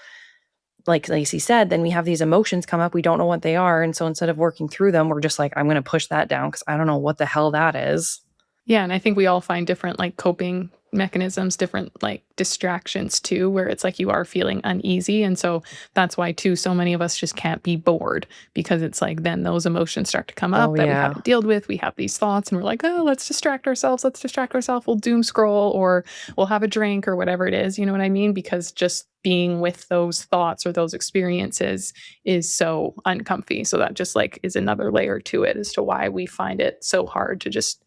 like Lacey said, then we have these emotions come up, we don't know what they are, and so instead of working through them, we're just like, I'm going to push that down because I don't know what the hell that is. Yeah, and I think we all find different like coping mechanisms, different like distractions too, where it's like you are feeling uneasy. And so that's why too so many of us just can't be bored, because it's like then those emotions start to come up that we haven't dealt with. We have these thoughts and we're like, oh, let's distract ourselves. We'll doom scroll or we'll have a drink or whatever it is. You know what I mean? Because just being with those thoughts or those experiences is so uncomfy. So that just like is another layer to it as to why we find it so hard to just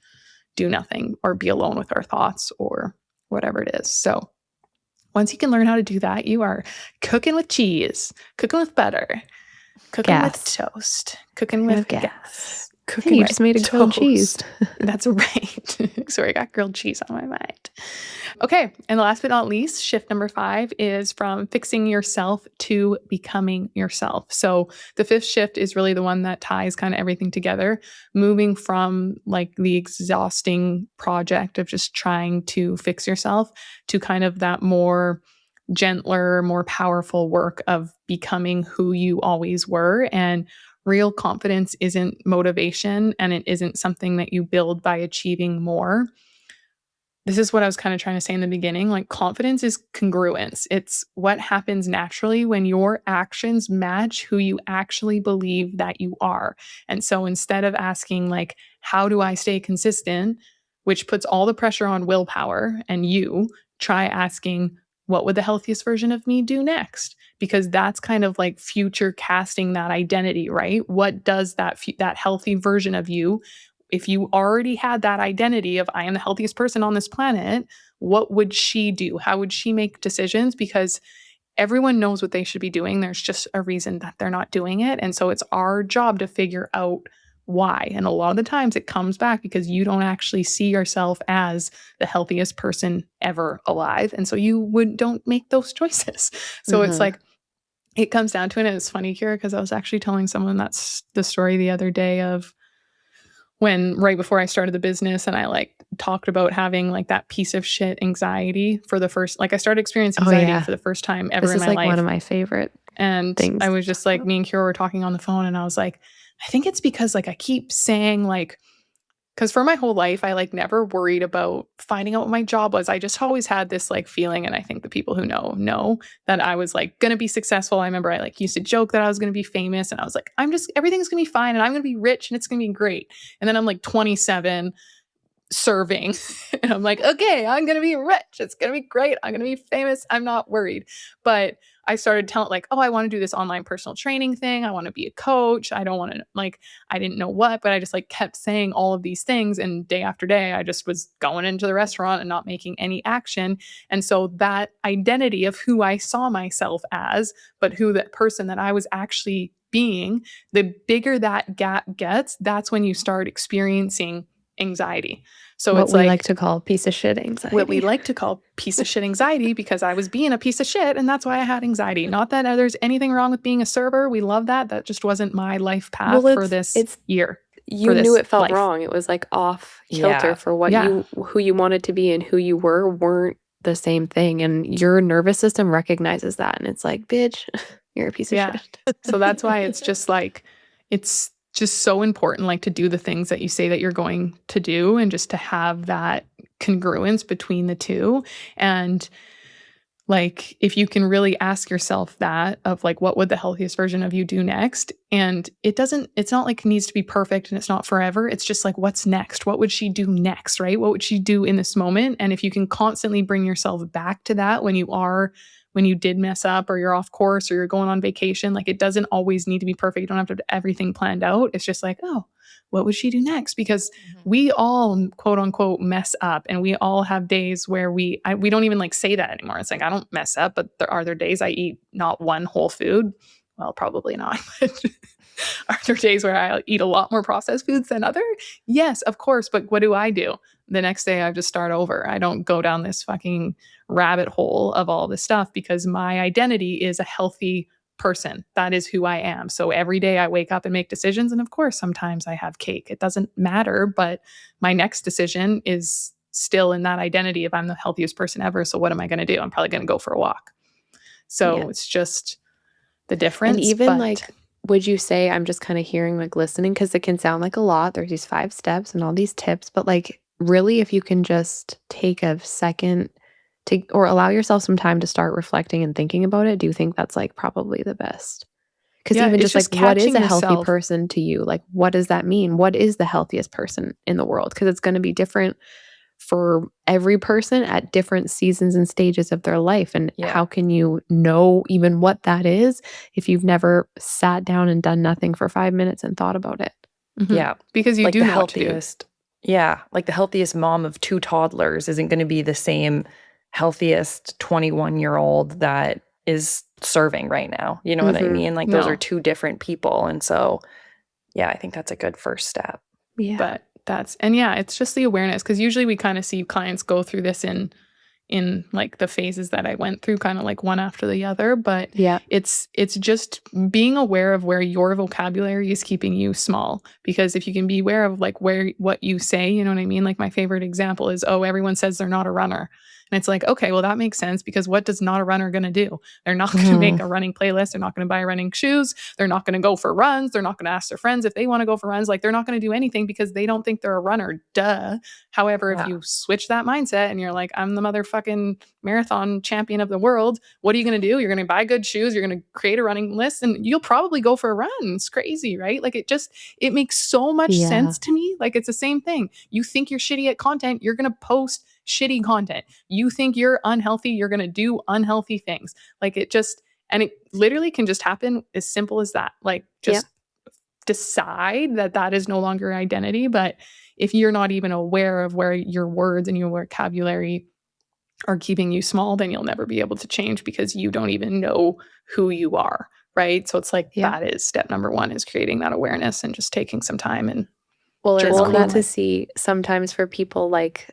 do nothing or be alone with our thoughts or whatever it is. So once you can learn how to do that, you are cooking with cheese, cooking with butter, cooking with toast, cooking with gas. Cooking you just made a grilled cheese. That's right. Sorry, I got grilled cheese on my mind. Okay, and last but not least, shift number 5 is from fixing yourself to becoming yourself. So the 5th shift is really the one that ties kind of everything together, moving from like the exhausting project of just trying to fix yourself to kind of that more gentler, more powerful work of becoming who you always were. And real confidence isn't motivation, and it isn't something that you build by achieving more. This is what I was kind of trying to say in the beginning. Like, confidence is congruence. It's what happens naturally when your actions match who you actually believe that you are. And so instead of asking, like, how do I stay consistent, which puts all the pressure on willpower and you, try asking, what would the healthiest version of me do next? Because that's kind of like future casting that identity, right? What does that healthy version of you, if you already had that identity of I am the healthiest person on this planet, what would she do? How would she make decisions? Because everyone knows what they should be doing. There's just a reason that they're not doing it. And so it's our job to figure out why. And a lot of the times it comes back because you don't actually see yourself as the healthiest person ever alive. And so you don't make those choices. So it's like, it comes down to it. And it's funny, Kira, because I was actually telling someone that's the story the other day of when right before I started the business and I like talked about having like that piece of shit anxiety for the first, like I started experiencing anxiety for the first time ever in my life. This is like one of my favorite things. I was just like, me and Kira were talking on the phone and I was like, I think it's because like I keep saying like, because for my whole life, I like never worried about finding out what my job was. I just always had this like feeling, and I think the people who know that I was like going to be successful. I remember I like used to joke that I was going to be famous, and I was like, everything's going to be fine, and I'm going to be rich, and it's going to be great. And then I'm like 27, serving, and I'm like, okay, I'm going to be rich. It's going to be great. I'm going to be famous. I'm not worried. But I started telling like, oh, I want to do this online personal training thing. I want to be a coach. I don't want to like, I didn't know what, but I just like kept saying all of these things. And day after day, I just was going into the restaurant and not making any action. And so that identity of who I saw myself as, but who that person that I was actually being, the bigger that gap gets, that's when you start experiencing anxiety. So what it's we like to call piece of shit anxiety. What we like to call piece of shit anxiety, because I was being a piece of shit and that's why I had anxiety. Not that there's anything wrong with being a server. We love that. That just wasn't my life path for this year. You knew it felt wrong. It was like off kilter for what who you wanted to be and who you weren't the same thing. And your nervous system recognizes that. And it's like, bitch, you're a piece of shit. So that's why it's just like, it's just so important, like to do the things that you say that you're going to do and just to have that congruence between the two. And like, if you can really ask yourself that of like, what would the healthiest version of you do next? And it's not like it needs to be perfect and it's not forever. It's just like, what's next? What would she do next? Right? What would she do in this moment? And if you can constantly bring yourself back to that when you did mess up or you're off course or you're going on vacation, like it doesn't always need to be perfect. You don't have to have everything planned out. It's just like, oh, what would she do next? Because we all quote unquote mess up, and we all have days where we don't even like say that anymore. It's like, I don't mess up, but are there days I eat not one whole food? Well, probably not. Are there days where I eat a lot more processed foods than other? Yes, of course. But what do? the next day I just start over. I don't go down this fucking rabbit hole of all this stuff because my identity is a healthy person. That is who I am. So every day I wake up and make decisions. And of course, sometimes I have cake. It doesn't matter, but my next decision is still in that identity of I'm the healthiest person ever. So what am I going to do? I'm probably going to go for a walk. So it's just the difference. And even like, would you say, I'm just kind of hearing, like listening, because it can sound like a lot. There's these 5 steps and all these tips, but like really, if you can just take a second to, or allow yourself some time to start reflecting and thinking about it, do you think that's like probably the best? Because even just like, what is a healthy person to you? Like, what does that mean? What is the healthiest person in the world? Because it's going to be different for every person at different seasons and stages of their life. And how can you know even what that is if you've never sat down and done nothing for 5 minutes and thought about it? Mm-hmm. Yeah. Because you like do the know healthiest. Yeah. Like the healthiest mom of 2 toddlers isn't going to be the same healthiest 21-year-old that is serving right now. You know what I mean? Like those are 2 different people. And so, I think that's a good first step. Yeah. But it's just the awareness, because usually we kind of see clients go through this in like the phases that I went through, kind of like one after the other. But it's just being aware of where your vocabulary is keeping you small. Because if you can be aware of like what you say, you know what I mean? Like my favorite example is, everyone says they're not a runner. And it's like, okay, well, that makes sense, because what does not a runner going to do? They're not going to make a running playlist. They're not going to buy running shoes. They're not going to go for runs. They're not going to ask their friends if they want to go for runs. Like they're not going to do anything because they don't think they're a runner. Duh. However, if you switch that mindset and you're like, I'm the motherfucking marathon champion of the world, what are you going to do? You're going to buy good shoes. You're going to create a running list and you'll probably go for a run. It's crazy, right? Like it makes so much sense to me. Like it's the same thing. You think you're shitty at content, you're going to post shitty content. You think you're unhealthy, you're going to do unhealthy things. Like it literally can just happen as simple as that. Like just decide that is no longer identity. But if you're not even aware of where your words and your vocabulary are keeping you small, then you'll never be able to change because you don't even know who you are. Right. So it's like that is step number 1, is creating that awareness and just taking some time. And it's cool to see sometimes for people, like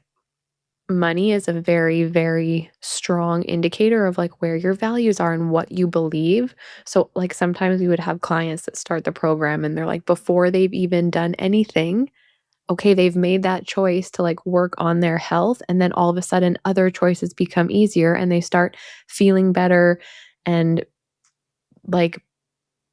money is a very, very strong indicator of like where your values are and what you believe. So like sometimes we would have clients that start the program and they're like, before they've even done anything, okay, they've made that choice to like work on their health. And then all of a sudden other choices become easier and they start feeling better. And like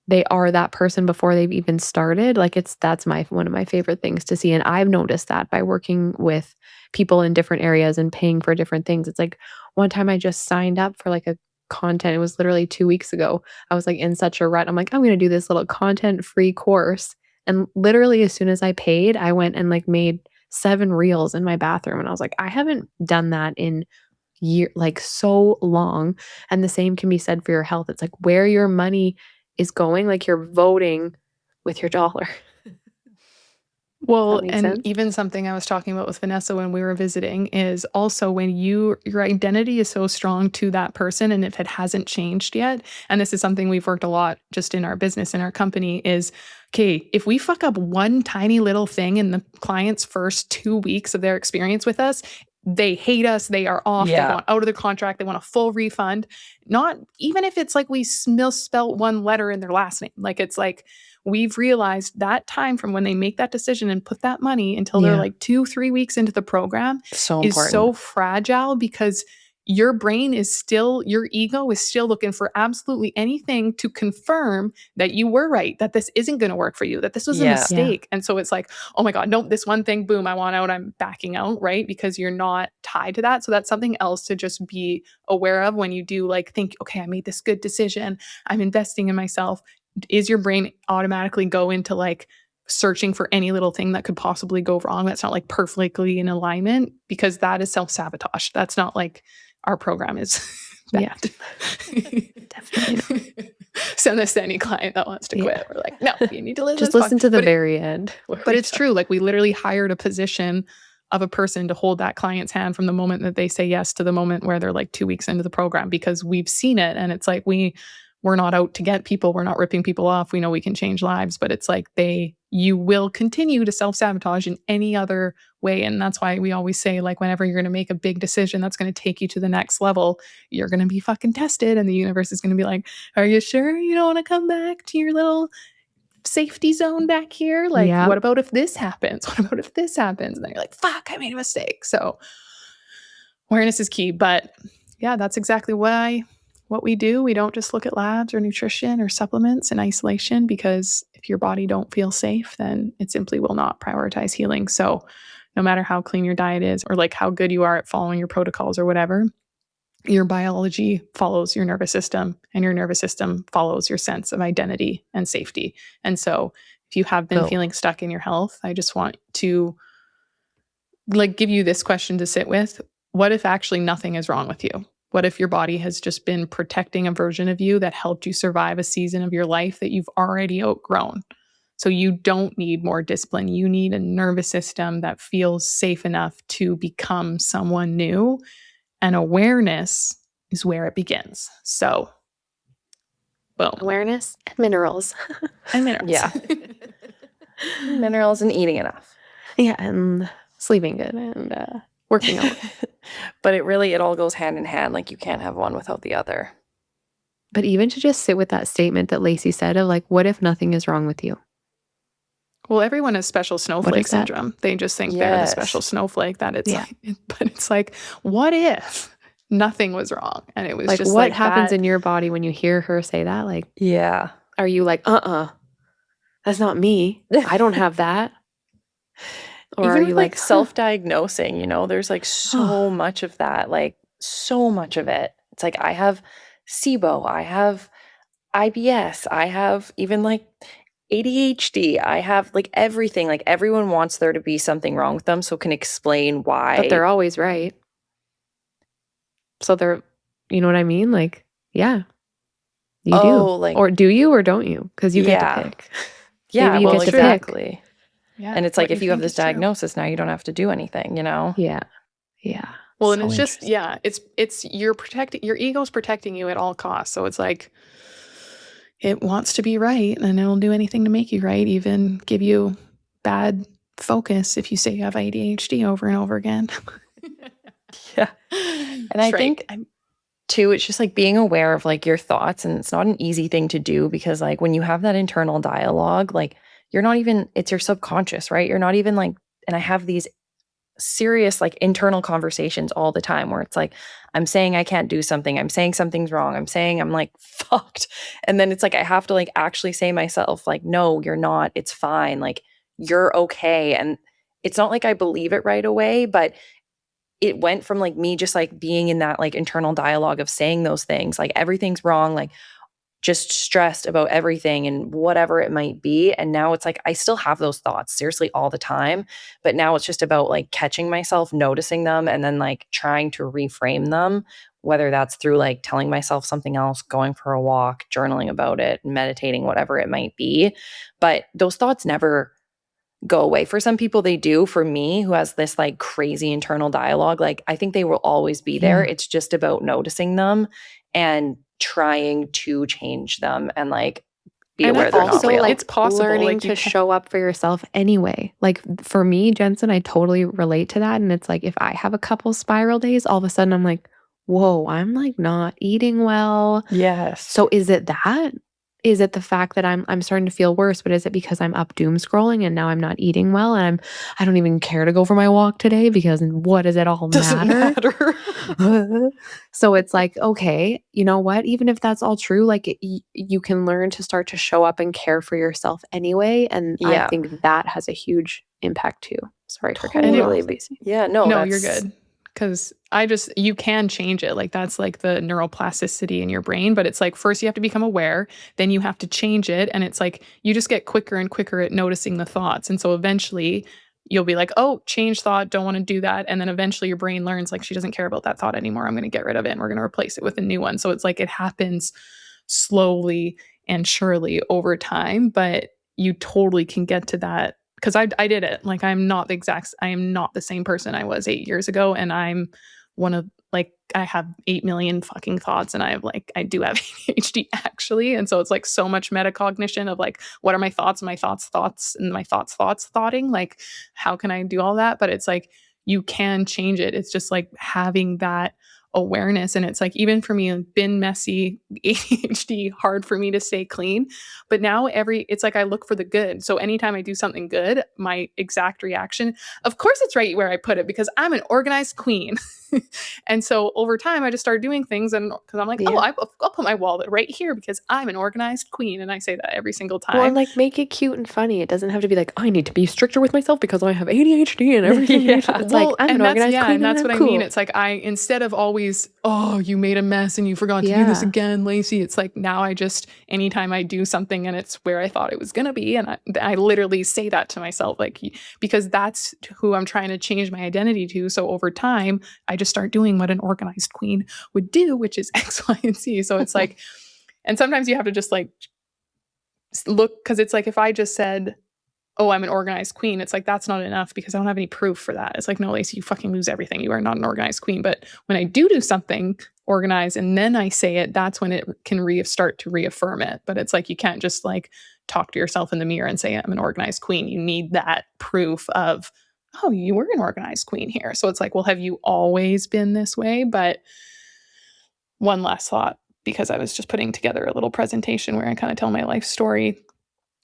they are that person before they've even started. Like that's one of my favorite things to see. And I've noticed that by working with people in different areas and paying for different things. It's like one time I just signed up for like a content. It was literally 2 weeks ago. I was like in such a rut. I'm like, I'm going to do this little content-free course. And literally as soon as I paid, I went and like made 7 reels in my bathroom. And I was like, I haven't done that in like so long. And the same can be said for your health. It's like where your money is going, like you're voting with your dollar. Well, and sense? Even something I was talking about with Vanessa when we were visiting is also when your identity is so strong to that person, and if it hasn't changed yet, and this is something we've worked a lot just in our business, in our company, is, okay, if we fuck up one tiny little thing in the client's first 2 weeks of their experience with us, they hate us, they are off, they want out of their contract, they want a full refund. Not even if it's like we misspelt one letter in their last name. Like it's like, we've realized that time from when they make that decision and put that money until they're like 2-3 weeks into the program is so fragile, because your brain is still, your ego is still looking for absolutely anything to confirm that you were right, that this isn't going to work for you, that this was a mistake. And so it's like, oh my God, nope, this one thing, boom, I want out, I'm backing out, right? Because you're not tied to that. So that's something else to just be aware of when you do like think, okay, I made this good decision, I'm investing in myself. Is your brain automatically go into like searching for any little thing that could possibly go wrong that's not like perfectly in alignment? Because that is self-sabotage. That's not like our program is bad. Definitely. Send this to any client that wants to quit. We're like, no, you need to just listen to the very end. But it's true. Like we literally hired a position of a person to hold that client's hand from the moment that they say yes to the moment where they're like 2 weeks into the program, because we've seen it. And it's like, we we're not out to get people. We're not ripping people off. We know we can change lives, but it's like you will continue to self-sabotage in any other way. And that's why we always say, like, whenever you're going to make a big decision that's going to take you to the next level, you're going to be fucking tested. And the universe is going to be like, are you sure you don't want to come back to your little safety zone back here? Like, Yep. what about if this happens? What about if this happens? And then you're like, fuck, I made a mistake. So awareness is key. But yeah, that's exactly what we do. We don't just look at labs or nutrition or supplements in isolation, because if your body don't feel safe, then it simply will not prioritize healing. So no matter how clean your diet is, or like how good you are at following your protocols or whatever, your biology follows your nervous system, and your nervous system follows your sense of identity and safety. And so if you have been feeling stuck in your health, I just want to like give you this question to sit with. What if actually nothing is wrong with you? What if your body has just been protecting a version of you that helped you survive a season of your life that you've already outgrown? So you don't need more discipline. You need a nervous system that feels safe enough to become someone new. And awareness is where it begins. So, boom. Awareness and minerals. And minerals. Yeah. Minerals and eating enough. Yeah, and sleeping good and working out. But it all goes hand in hand. Like, you can't have one without the other. But even to just sit with that statement that Lacey said of like, what if nothing is wrong with you? Well, everyone has special snowflake is that? syndrome. They just think they're the Yes. special snowflake that it's Yeah. like, but it's like, what if nothing was wrong? And it was Like, just what like happens that. in your body when you hear her say that? Like, Yeah. are you like, that's not me. I don't have that. Or Even are with you like like, self-diagnosing, there's like so much of that, like so much of it. It's like, I have SIBO, I have IBS, I have even like ADHD, I have like everything. Like, everyone wants there to be something wrong with them so can explain why. but they're always right. So you know what I mean? Like, yeah, you do. like, Or do you or don't you? Because you get Yeah. to pick. yeah, maybe you well, get to pick. exactly. Yeah, And it's like, what if you have think this is true. diagnosis now, you don't have to do anything, Yeah. Yeah. Well, and So it's just, interesting. it's you're protecting, your ego's protecting you at all costs. So it's like, it wants to be right, and it'll do anything to make you right, even give you bad focus if you say you have ADHD over and over again. Yeah. And I think too, it's just like being aware of like your thoughts, and it's not an easy thing to do, because like when you have that internal dialogue, like it's your subconscious, right? You're not even like, and I have these serious like internal conversations all the time where it's like, I'm saying I can't do something, I'm saying something's wrong, I'm saying I'm like fucked. And then it's like, I have to like actually say myself like, no, you're not, it's fine, like you're okay. And it's not like I believe it right away, but it went from like me just like being in that like internal dialogue of saying those things, like everything's wrong, like just stressed about everything and whatever it might be. And now it's like, I still have those thoughts seriously all the time, but now it's just about like catching myself, noticing them, and then like trying to reframe them, whether that's through like telling myself something else, going for a walk, journaling about it, meditating, whatever it might be. But those thoughts never go away. For some people they do. For me, who has this like crazy internal dialogue, like I think they will always be there. Yeah. It's just about noticing them and trying to change them, and like be And aware I they're not also real. like It's possible, learning like, you to can- show up for yourself anyway. Like for me, Jensen, I totally relate to that. And it's like, if I have a couple spiral days, all of a sudden I'm like, whoa, I'm like not eating well. Yes. So is it that? Is it the fact that I'm starting to feel worse, but is it because I'm up doom scrolling and now I'm not eating well and I don't even care to go for my walk today because what does it all doesn't matter? matter. So it's like, okay, you know what? Even if that's all true, like you can learn to start to show up and care for yourself anyway. And Yeah. I think that has a huge impact too. Sorry for cutting Totally. you off, Lacey. Yeah, no, you're good. Because you can change it. Like, that's like the neuroplasticity in your brain. But it's like, first you have to become aware, then you have to change it. And it's like, you just get quicker and quicker at noticing the thoughts. And so eventually you'll be like, oh, change thought, don't want to do that. And then eventually your brain learns, like, she doesn't care about that thought anymore. I'm going to get rid of it and we're going to replace it with a new one. So it's like, it happens slowly and surely over time. But you totally can get to that. Because I did it. Like, I am not the same person I was 8 years ago. And I'm one of like I have 8 million fucking thoughts, and I do have ADHD actually. And so it's like so much metacognition of like, what are my thoughts, and my thoughts, and my thoughting? Like, how can I do all that? But it's like, you can change it. It's just like having that awareness. And it's like, even for me, been messy, ADHD, hard for me to stay clean. But now it's like I look for the good. So anytime I do something good, my exact reaction, of course it's right where I put it, because I'm an organized queen. And so over time, I just started doing things, and because I'm like, I'll put my wallet right here because I'm an organized queen. And I say that every single time. Well, and like, make it cute and funny. It doesn't have to be like, I need to be stricter with myself because I have ADHD and everything. It's like, I'm an organized queen, and that's I'm what cool. I mean. It's like, instead of always, oh, you made a mess and you forgot to do this again, Lacey. It's like, now I just, anytime I do something and it's where I thought it was going to be, and I literally say that to myself, like, because that's who I'm trying to change my identity to. So over time, I just start doing what an organized queen would do, which is X, Y, and Z. So it's like, and sometimes you have to just like look, because it's like, if I just said, oh, I'm an organized queen, it's like, that's not enough because I don't have any proof for that. It's like, no, Lacey, you fucking lose everything. You are not an organized queen. But when I do something organized and then I say it, that's when it can start to reaffirm it. But it's like, you can't just like talk to yourself in the mirror and say, I'm an organized queen. You need that proof of, oh, you were an organized queen here. So it's like, well, have you always been this way? But one last thought, because I was just putting together a little presentation where I kind of tell my life story.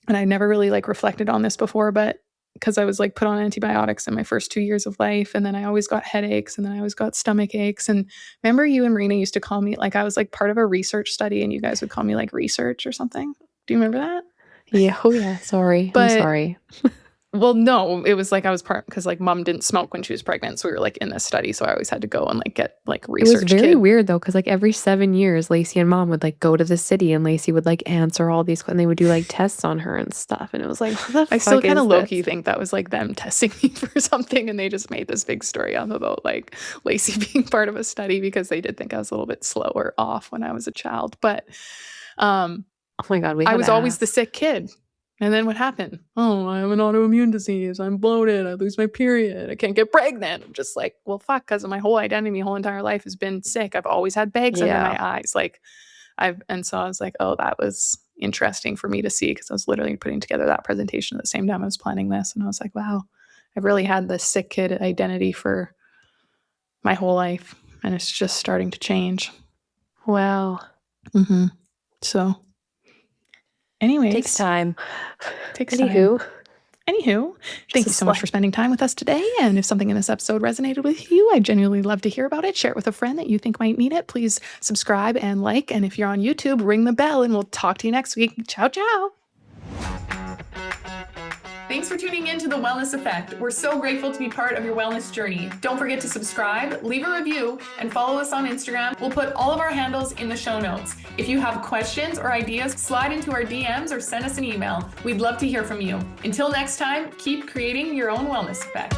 And I never really like reflected on this before, but because I was like put on antibiotics in my first 2 years of life. And then I always got headaches, and then I always got stomach aches. And remember, you and Marina used to call me, like, I was like part of a research study, and you guys would call me like research or something. Do you remember that? Yeah. Oh yeah. Sorry. I'm sorry. Well, no, it was like I was part, because like mom didn't smoke when she was pregnant. So we were like in this study. So I always had to go and like get like research. It was very weird though, because like every 7 years, Lacey and mom would like go to the city, and Lacey would like answer all these, and they would do like tests on her and stuff. And it was like, what the I fuck still kind of is low-key this? think that was like them testing me for something, and they just made this big story up about like Lacey being part of a study because they did think I was a little bit slow or off when I was a child. But oh my God, I was always the sick kid. And then what happened? Oh, I have an autoimmune disease. I'm bloated. I lose my period. I can't get pregnant. I'm just like, well, fuck, because my whole identity, my whole entire life has been sick. I've always had bags under my eyes. Like and so I was like, oh, that was interesting for me to see, because I was literally putting together that presentation at the same time I was planning this. And I was like, wow, I've really had this sick kid identity for my whole life. And it's just starting to change. Wow. Mm-hmm. So anyways. Takes time. Anywho, thank you so much for spending time with us today. And if something in this episode resonated with you, I'd genuinely love to hear about it. Share it with a friend that you think might need it. Please subscribe and like. And if you're on YouTube, ring the bell, and we'll talk to you next week. Ciao, ciao. Thanks for tuning in to The Wellness Effect. We're so grateful to be part of your wellness journey. Don't forget to subscribe, leave a review, and follow us on Instagram. We'll put all of our handles in the show notes. If you have questions or ideas, slide into our DMs or send us an email. We'd love to hear from you. Until next time, keep creating your own wellness effect.